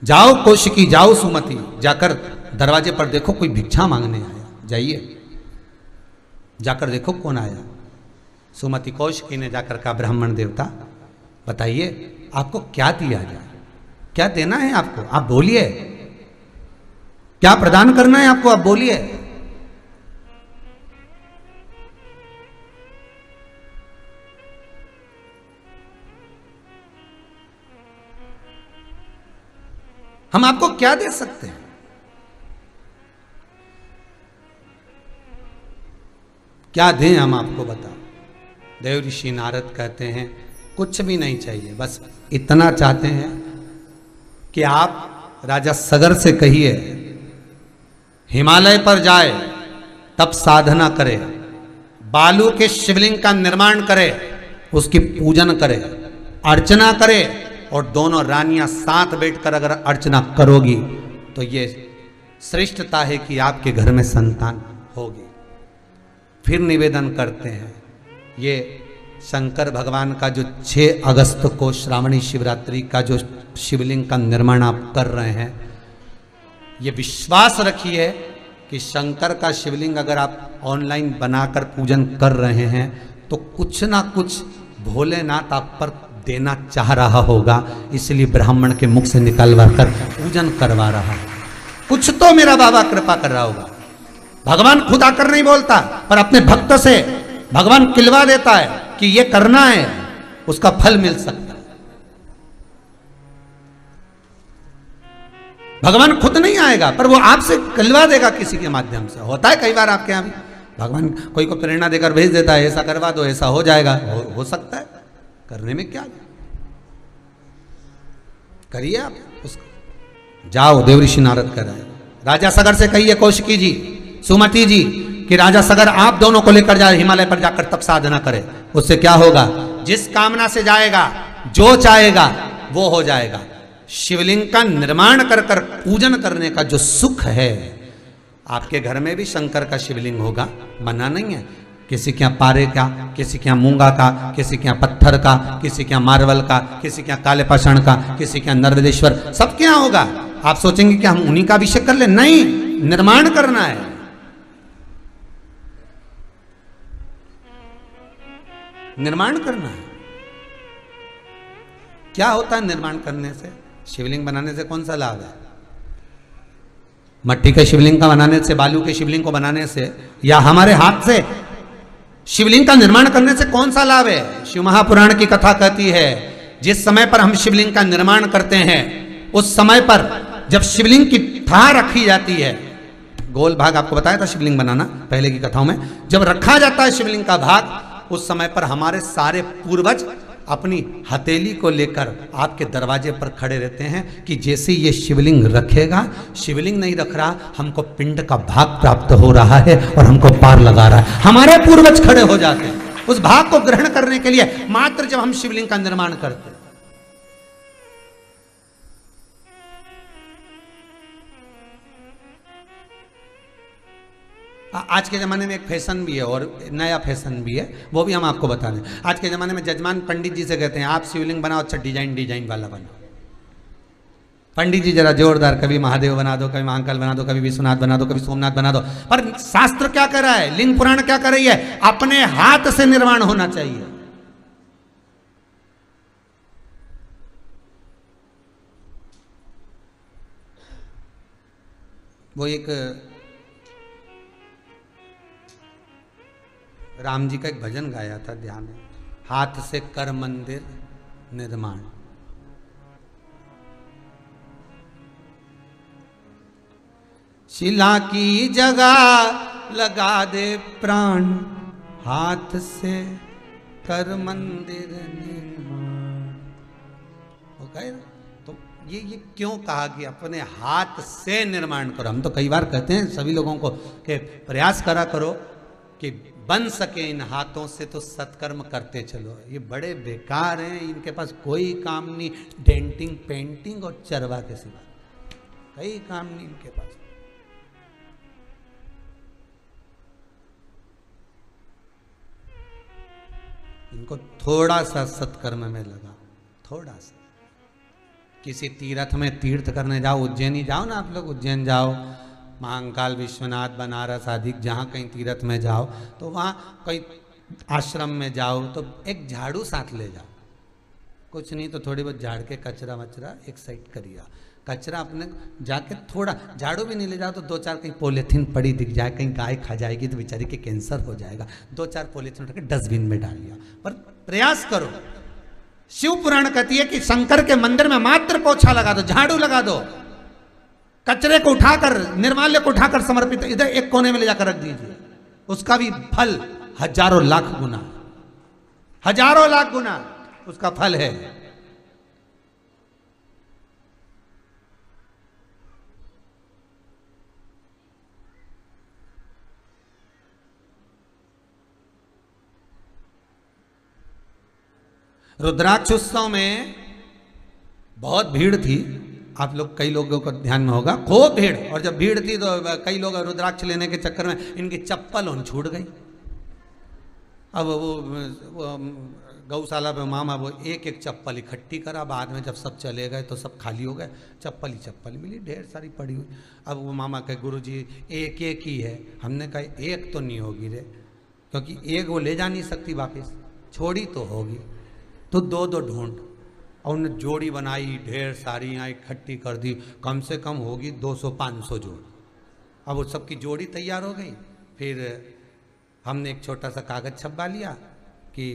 जाओ कौशिकी, जाओ सुमति, जाकर दरवाजे पर देखो कोई भिक्षा मांगने आया, जाइए जाकर देखो कौन आया। सुमति कौशिकी ने जाकर कहा, ब्राह्मण देवता बताइए आपको क्या दिया जाए, क्या देना है आपको, आप बोलिए, क्या प्रदान करना है आपको, आप बोलिए। हम आपको क्या दे सकते हैं? क्या दें हम आपको, बताओ। देव ऋषि नारद कहते हैं कुछ भी नहीं चाहिए, बस इतना चाहते हैं कि आप राजा सगर से कहिए हिमालय पर जाए, तब साधना करे, बालू के शिवलिंग का निर्माण करे, उसकी पूजन करे, अर्चना करे, और दोनों रानियां साथ बैठकर अगर अर्चना करोगी तो ये श्रेष्ठता है कि आपके घर में संतान होगी। फिर निवेदन करते हैं, ये शंकर भगवान का जो 6 अगस्त को श्रावणी शिवरात्रि का जो शिवलिंग का निर्माण आप कर रहे हैं, ये विश्वास रखिए कि शंकर का शिवलिंग अगर आप ऑनलाइन बनाकर पूजन कर रहे हैं तो कुछ ना कुछ भोलेनाथ आप पर देना चाह रहा होगा, इसलिए ब्राह्मण के मुख से निकलवा कर पूजन करवा रहा है। कुछ तो मेरा बाबा कृपा कर रहा होगा। भगवान खुद आकर नहीं बोलता, पर अपने भक्त से भगवान किलवा देता है कि ये करना है, उसका फल मिल सकता है। भगवान खुद नहीं आएगा, पर वो आपसे किलवा देगा किसी के माध्यम से। होता है कई बार आपके यहां भी, भगवान कोई को प्रेरणा देकर भेज देता है, ऐसा करवा दो, ऐसा हो जाएगा। हो सकता है, करने में क्या, करिए आप उसको। जाओ, देव ऋषि नारद कर रहे हैं, राजा सगर से कहिए कौशिकी जी, सुमति जी, कि राजा सगर आप दोनों को लेकर जाए हिमालय पर, जाकर तप साधना करें। उससे क्या होगा, जिस कामना से जाएगा, जो चाहेगा वो हो जाएगा। शिवलिंग का निर्माण कर कर पूजन करने का जो सुख है, आपके घर में भी शंकर का शिवलिंग होगा, मना नहीं है। किसी के यहाँ पारे का, किसी के यहाँ मूंगा का, किसी के यहाँ पत्थर का, किसी के यहाँ मार्बल का, किसी के यहाँ काले पाषाण का, किसी के यहाँ नर्मदेश्वर, सबके यहाँ होगा। आप सोचेंगे कि हम उन्हीं का अभिषेक कर ले, नहीं, निर्माण करना है। निर्माण करना है। क्या होता है निर्माण करने से? शिवलिंग बनाने से कौन सा लाभ है? मट्टी के शिवलिंग का बनाने से, बालू के शिवलिंग को बनाने से, या हमारे हाथ से शिवलिंग का निर्माण करने से कौन सा लाभ है? शिव महापुराण की कथा कहती है, जिस समय पर हम शिवलिंग का निर्माण करते हैं, उस समय पर जब शिवलिंग की थाह रखी जाती है, गोल भाग आपको बताया था शिवलिंग बनाना पहले की कथाओं में, जब रखा जाता है शिवलिंग का भाग, उस समय पर हमारे सारे पूर्वज अपनी हथेली को लेकर आपके दरवाजे पर खड़े रहते हैं कि जैसे ये शिवलिंग रखेगा, शिवलिंग नहीं रख रहा, हमको पिंड का भाग प्राप्त हो रहा है और हमको पार लगा रहा है। हमारे पूर्वज खड़े हो जाते हैं उस भाग को ग्रहण करने के लिए, मात्र जब हम शिवलिंग का निर्माण करते हैं। आज के ज़माने में एक फैशन भी है और नया फैशन भी है, वो भी हम आपको बता दें। आज के ज़माने में जजमान पंडित जी से कहते हैं आप शिवलिंग बनाओ, अच्छा डिजाइन वाला बनाओ। पंडित जी जरा जोरदार, कभी महादेव बना दो, कभी महाकाल बना दो, कभी विश्वनाथ बना दो, कभी सोमनाथ बना दो। पर शास्त्र क्या कर रहा है, लिंग पुराण क्या कर रही है, अपने हाथ से निर्माण होना चाहिए। वो एक राम जी का एक भजन गाया था ध्यान में, हाथ से कर मंदिर निर्माण। शिला की जगह लगा दे प्राण, हाथ से कर मंदिर निर्माण। ओके, तो ये क्यों कहा कि अपने हाथ से निर्माण करो? हम तो कई बार कहते हैं सभी लोगों को कि प्रयास करा करो कि बन सके इन हाथों से, तो सत्कर्म करते चलो। ये बड़े बेकार हैं, इनके पास कोई काम नहीं, डेंटिंग पेंटिंग और चरवा के सिवा कई काम नहीं इनके पास। इनको थोड़ा सा सत्कर्म में लगा, थोड़ा सा। किसी तीर्थ में तीर्थ करने जाओ, उज्जैनी जाओ ना आप लोग, उज्जैन जाओ, महाकाल, विश्वनाथ, बनारस आदि जहाँ कहीं तीर्थ में जाओ तो वहाँ कोई आश्रम में जाओ तो एक झाड़ू साथ ले जाओ, कुछ नहीं तो थोड़ी बहुत झाड़ के कचरा वचरा एक साइड करिए। कचरा अपने जाके थोड़ा झाड़ू भी नहीं ले जाओ तो 2-4 कहीं पॉलीथीन पड़ी दिख जाए, कहीं गाय खा जाएगी तो बेचारी के कैंसर हो जाएगा, 2-4 पॉलीथीन उठा के डस्टबिन में डाल दिया। पर प्रयास करो। शिव पुराण कहती है कि शंकर के मंदिर में मात्र पोछा लगा दो, झाड़ू लगा दो, कचरे को उठाकर, निर्माल्य को उठाकर समर्पित इधर एक कोने में ले जाकर रख दीजिए, उसका भी फल हजारों लाख गुना, हजारों लाख गुना उसका फल है। रुद्राक्ष उत्सव में बहुत भीड़ थी, आप लोग कई लोगों को ध्यान में होगा, खूब भीड़। और जब भीड़ थी तो कई लोग रुद्राक्ष लेने के चक्कर में इनकी चप्पल उन छूट गई। अब वो गौशाला पे मामा वो एक एक चप्पल इकट्ठी करा, बाद में जब सब चले गए तो सब खाली हो गए, चप्पल ही चप्पल मिली, ढेर सारी पड़ी हुई। अब वो मामा कहे गुरुजी एक एक ही है। हमने कहा एक तो नहीं होगी रे, क्योंकि एक वो ले जा नहीं सकती वापस, छोड़ी तो होगी, तो 2-2 ढूंढ। और उन्होंने जोड़ी बनाई, ढेर सारी यहाँ इकट्ठी कर दी, कम से कम होगी 200-500 जोड़। अब वो सबकी जोड़ी तैयार हो गई। फिर हमने एक छोटा सा कागज़ छपवा लिया कि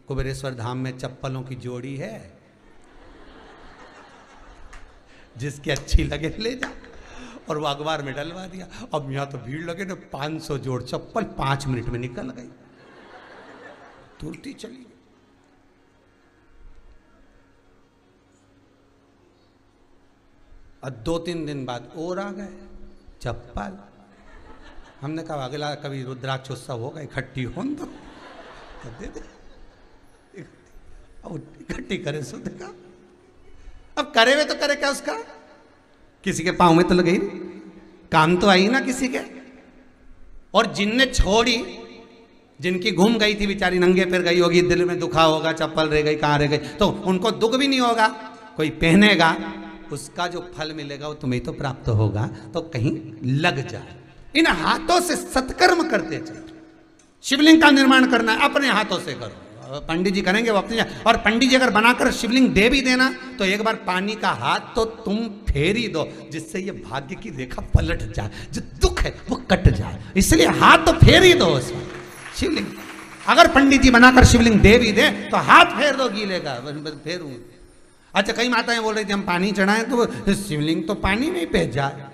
कुबेरेश्वर धाम में चप्पलों की जोड़ी है, जिसकी अच्छी लगे ले जा, और वो अखबार में डलवा दिया। अब यहाँ तो भीड़ लगे ना, 500 जोड़ चप्पल 5 मिनट में निकल गई, तुरती चली गई। और 2-3 दिन बाद और आ गए चप्पल। हमने कहा अगला कभी रुद्राक्ष उत्सव होगा इकट्ठी हो तो दे दे, इकट्ठी करे सो देगा। अब करे हुए तो करे क्या, उसका किसी के पाँव में तो लगे, काम तो आई ना किसी के। और जिनने छोड़ी, जिनकी घूम गई थी बेचारी, नंगे पैर गई होगी, दिल में दुखा होगा, चप्पल रह गई, कहाँ रह गई, तो उनको दुख भी नहीं होगा, कोई पहनेगा, उसका जो फल मिलेगा वो तुम्हें तो प्राप्त होगा। तो कहीं लग जाए, इन हाथों से सत्कर्म करते चलो। शिवलिंग का निर्माण करना है अपने हाथों से करो, पंडित जी करेंगे वो अपने। और पंडित जी अगर बनाकर शिवलिंग दे भी देना तो एक बार पानी का हाथ तो तुम फेर ही दो, जिससे ये भाग्य की रेखा पलट जाए, जो दुख है वो कट जाए। इसलिए हाथ तो फेर ही दो उसमें शिवलिंग। अगर पंडित जी बनाकर शिवलिंग दे भी दे तो हाथ फेर दो गीले का, फेरूं। अच्छा, कई माताएं बोल रही थी हम पानी चढ़ाएं तो शिवलिंग तो पानी में बह जाए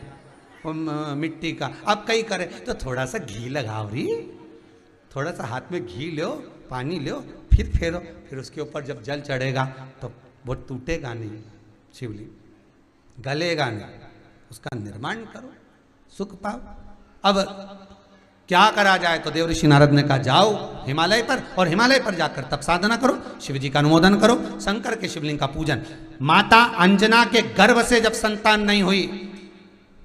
मिट्टी का। अब कई करे तो थोड़ा सा घी लगाओ री, थोड़ा सा हाथ में घी लो, पानी लो, फिर फेरो, फिर उसके ऊपर जब जल चढ़ेगा तो वो टूटेगा नहीं, शिवलिंग गलेगा नहीं, उसका निर्माण करो, सुख पाओ। अब क्या करा जाए तो देव ऋषि नारद ने कहा जाओ हिमालय पर, और हिमालय पर जाकर तप साधना करो, शिव जी का अनुमोदन करो, शंकर के शिवलिंग का पूजन। माता अंजना के गर्भ से जब संतान नहीं हुई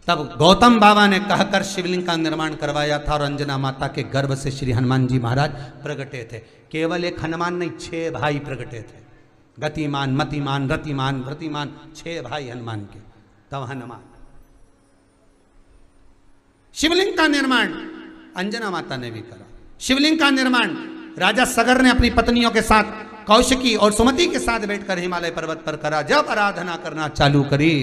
तब गौतम बाबा ने कहकर शिवलिंग का निर्माण करवाया था, और अंजना माता के गर्भ से श्री हनुमान जी महाराज प्रगटे थे। केवल एक हनुमान नहीं, 6 भाई प्रगटे थे, गतिमान, मतिमान, रतिमान, व्रतिमान, 6 भाई हनुमान के। तब हनुमान शिवलिंग का निर्माण अंजना माता ने भी करा। शिवलिंग का निर्माण राजा सगर ने अपनी पत्नियों के साथ, कौशिकी और सुमति के साथ बैठकर हिमालय पर्वत पर करा। जब आराधना करना चालू करी,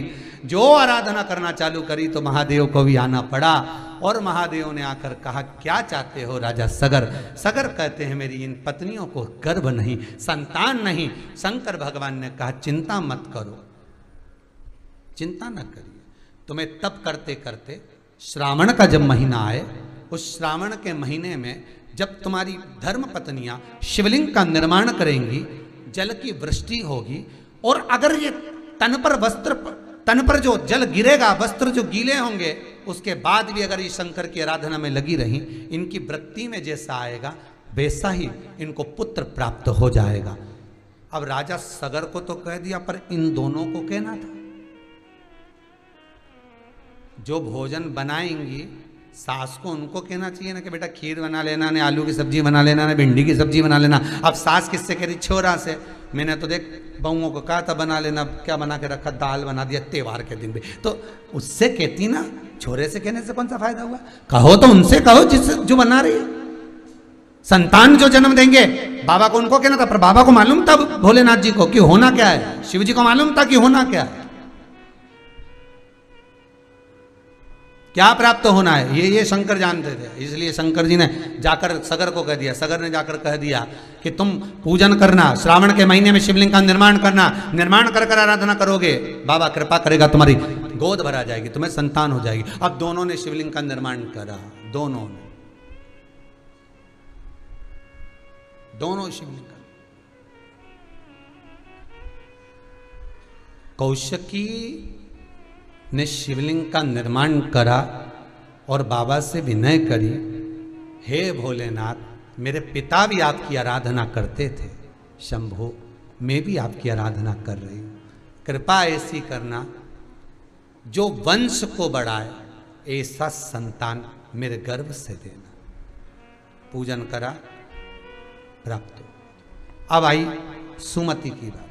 जो आराधना करना चालू करी तो महादेव को भी आना पड़ा, और महादेव ने आकर कहा क्या चाहते हो राजा सगर। सगर कहते हैं मेरी इन पत्नियों को गर्भ नहीं, संतान नहीं। शंकर भगवान ने कहा चिंता मत करो, चिंता न करिए, तुम्हें तप करते करते श्रावण का जब महीना आए, उस श्रावण के महीने में जब तुम्हारी धर्म पत्नियां शिवलिंग का निर्माण करेंगी, जल की वृष्टि होगी, और अगर ये तन पर जो जल गिरेगा, वस्त्र जो गीले होंगे, उसके बाद भी अगर ये शंकर की आराधना में लगी रही, इनकी वृत्ति में जैसा आएगा वैसा ही इनको पुत्र प्राप्त हो जाएगा। अब राजा सगर को तो कह दिया, पर इन दोनों को कहना था। जो भोजन बनाएंगी सास को उनको कहना चाहिए ना कि बेटा खीर बना लेना, ने आलू की सब्जी बना लेना, ने भिंडी की सब्जी बना लेना। अब सास किससे कह रही? छोरा से। मैंने तो देख बहुओं को कहा था बना लेना, क्या बना के रखा? दाल बना दिया त्योहार के दिन भी। तो उससे कहती ना, छोरे से कहने से कौन सा फायदा हुआ? कहो तो उनसे कहो जिससे जो बना रही है। संतान जो जन्म देंगे, बाबा को उनको कहना था, पर बाबा को मालूम था भोलेनाथ जी को कि होना क्या है, शिव जी को मालूम था कि होना क्या है, क्या प्राप्त होना है, ये शंकर जानते थे। इसलिए शंकर जी ने जाकर सगर को कह दिया, सगर ने जाकर कह दिया कि तुम पूजन करना, श्रावण के महीने में शिवलिंग का निर्माण करना, निर्माण कर कर आराधना करोगे, बाबा कृपा करेगा, तुम्हारी गोद भरा जाएगी, तुम्हें संतान हो जाएगी। अब दोनों ने शिवलिंग का निर्माण करा, दोनों शिवलिंग का। कौशिकी ने शिवलिंग का निर्माण करा और बाबा से विनय करी, हे भोलेनाथ, मेरे पिता भी आपकी आराधना करते थे, शंभो मैं भी आपकी आराधना कर रही हूँ, कृपा ऐसी करना जो वंश को बढ़ाए, ऐसा संतान मेरे गर्भ से देना। पूजन करा, प्राप्त हो। अब आई सुमति की बात।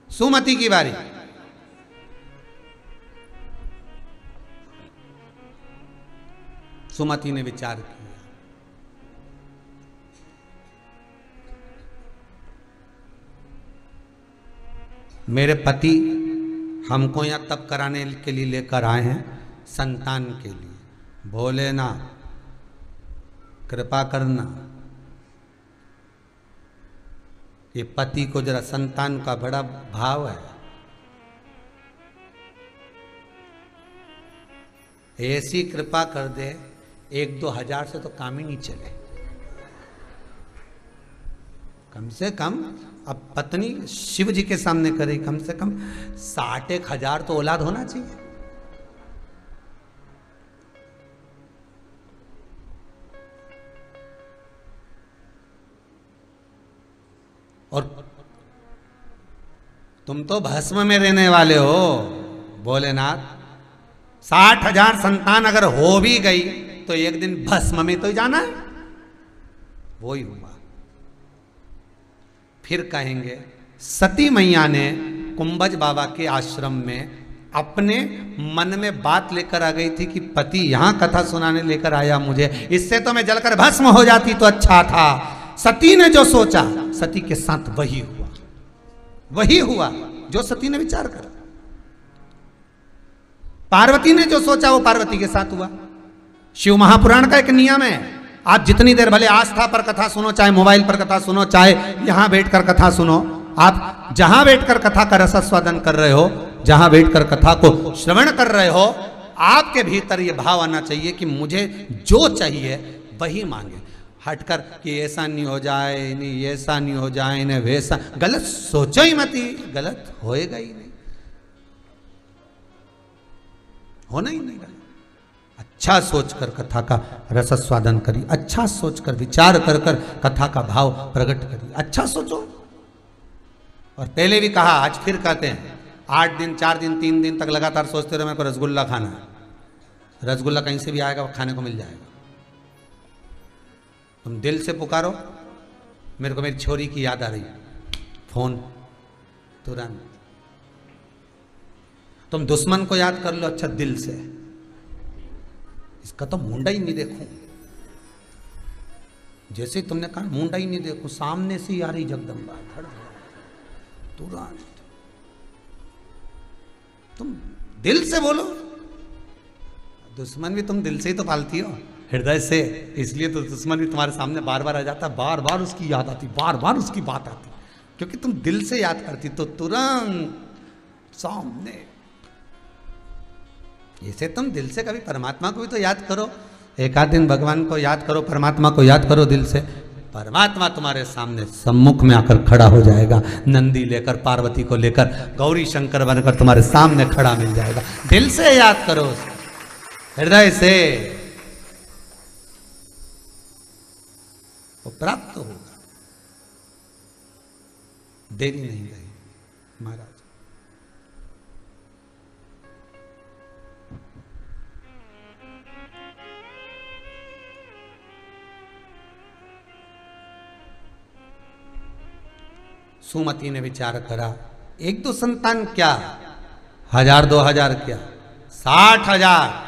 सुमति की बारी। सुमति ने विचार किया, मेरे पति हमको यहां तप कराने के लिए लेकर आए हैं, संतान के लिए। भोलेनाथ कृपा करना, ये पति को जरा संतान का बड़ा भाव है, ऐसी कृपा कर दे 1-2 हजार से तो काम ही नहीं चले। कम से कम अब पत्नी शिव जी के सामने करे, कम से कम 60-1 हजार तो औलाद होना चाहिए। और तुम तो भस्म में रहने वाले हो भोलेनाथ, 60 हजार संतान अगर हो भी गई तो एक दिन भस्म में तो जाना है। वो ही हुआ। फिर कहेंगे सती मैया ने कुंभज बाबा के आश्रम में अपने मन में बात लेकर आ गई थी कि पति यहां कथा सुनाने लेकर आया मुझे, इससे तो मैं जलकर भस्म हो जाती तो अच्छा था। सती ने जो सोचा, सती के साथ वही हुआ, वही हुआ जो सती ने विचार करा। पार्वती ने जो सोचा वो पार्वती के साथ हुआ। शिव महापुराण का एक नियम है, आप जितनी देर भले आस्था पर कथा सुनो, चाहे मोबाइल पर कथा सुनो, चाहे यहां बैठकर कथा सुनो, आप जहां बैठकर कथा का रसास्वादन कर रहे हो, जहां बैठकर कथा को श्रवण कर रहे हो, आपके भीतर ये भाव आना चाहिए कि मुझे जो चाहिए वही मांगे। हटकर कि ऐसा नहीं हो जाए, नहीं ऐसा नहीं हो जाए, नहीं वैसा, गलत सोचो ही मत, गलत होएगा ही नहीं, होना ही नहीं गलत। अच्छा सोचकर कथा का रसस्वादन करी, अच्छा सोचकर विचार कर कर कथा का भाव प्रकट करी, अच्छा सोचो। और पहले भी कहा, आज फिर कहते हैं, 8 दिन 4 दिन 3 दिन तक लगातार सोचते रहो मेरे को रसगुल्ला खाना है। रसगुल्ला कहीं से भी आएगा, खाने को मिल जाएगा। तुम दिल से पुकारो, मेरे को मेरी छोरी की याद आ रही, फोन तुरंत। तुम दुश्मन को याद कर लो, अच्छा दिल से, इसका तो मुंडा ही नहीं देखूं, जैसे तुमने कहा मुंडा ही नहीं देखूं, सामने से ही आ रही जगदम्बा, तुरंत। तुम दिल से बोलो, दुश्मन भी तुम दिल से ही तो पालती हो, हृदय से, इसलिए तो दुश्मन भी तुम्हारे सामने बार बार आ जाता, बार बार उसकी याद आती, बार बार उसकी बात आती, क्योंकि तुम दिल से याद करती तो तुरंत सामने। इसे तुम दिल से कभी परमात्मा को भी तो याद करो, एक आध दिन भगवान को याद करो, परमात्मा को याद करो दिल से, परमात्मा तुम्हारे सामने सम्मुख में आकर खड़ा हो जाएगा, नंदी लेकर, पार्वती को लेकर, गौरी शंकर बनकर तुम्हारे सामने खड़ा मिल जाएगा। दिल से याद करो, हृदय से, वो प्राप्त होगा, देरी नहीं रही महाराज। सुमति ने विचार करा, एक दो संतान क्या, 1000 2000 क्या, 60,000।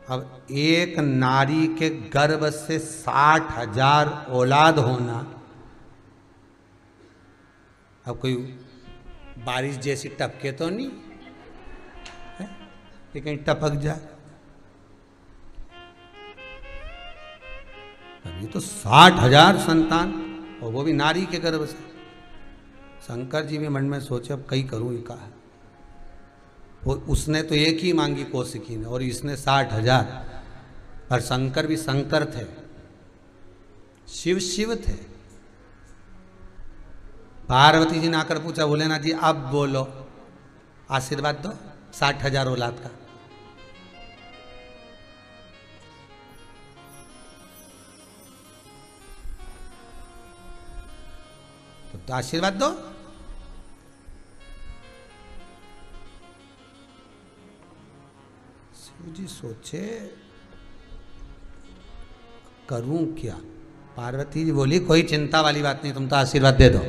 अब एक नारी के गर्भ से 60,000 औलाद होना, अब कोई बारिश जैसी टपके तो नहीं है कि कहीं टपक जाए। अभी तो 60,000 संतान, और वो भी नारी के गर्भ से। शंकर जी भी मन में सोचे अब कई करूं ये कहा। वो उसने तो एक ही मांगी कौशिकी ने, और इसने 60,000। और शंकर भी शंकर थे, शिव शिव थे। पार्वती जी ने आकर पूछा, भोलेनाथ जी अब बोलो, आशीर्वाद दो 60,000 औलाद का। तो आशीर्वाद दो। शिव जी सोचे करूं क्या। पार्वती जी बोली कोई चिंता वाली बात नहीं, तुम तो आशीर्वाद दे दो।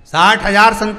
60,000 संतान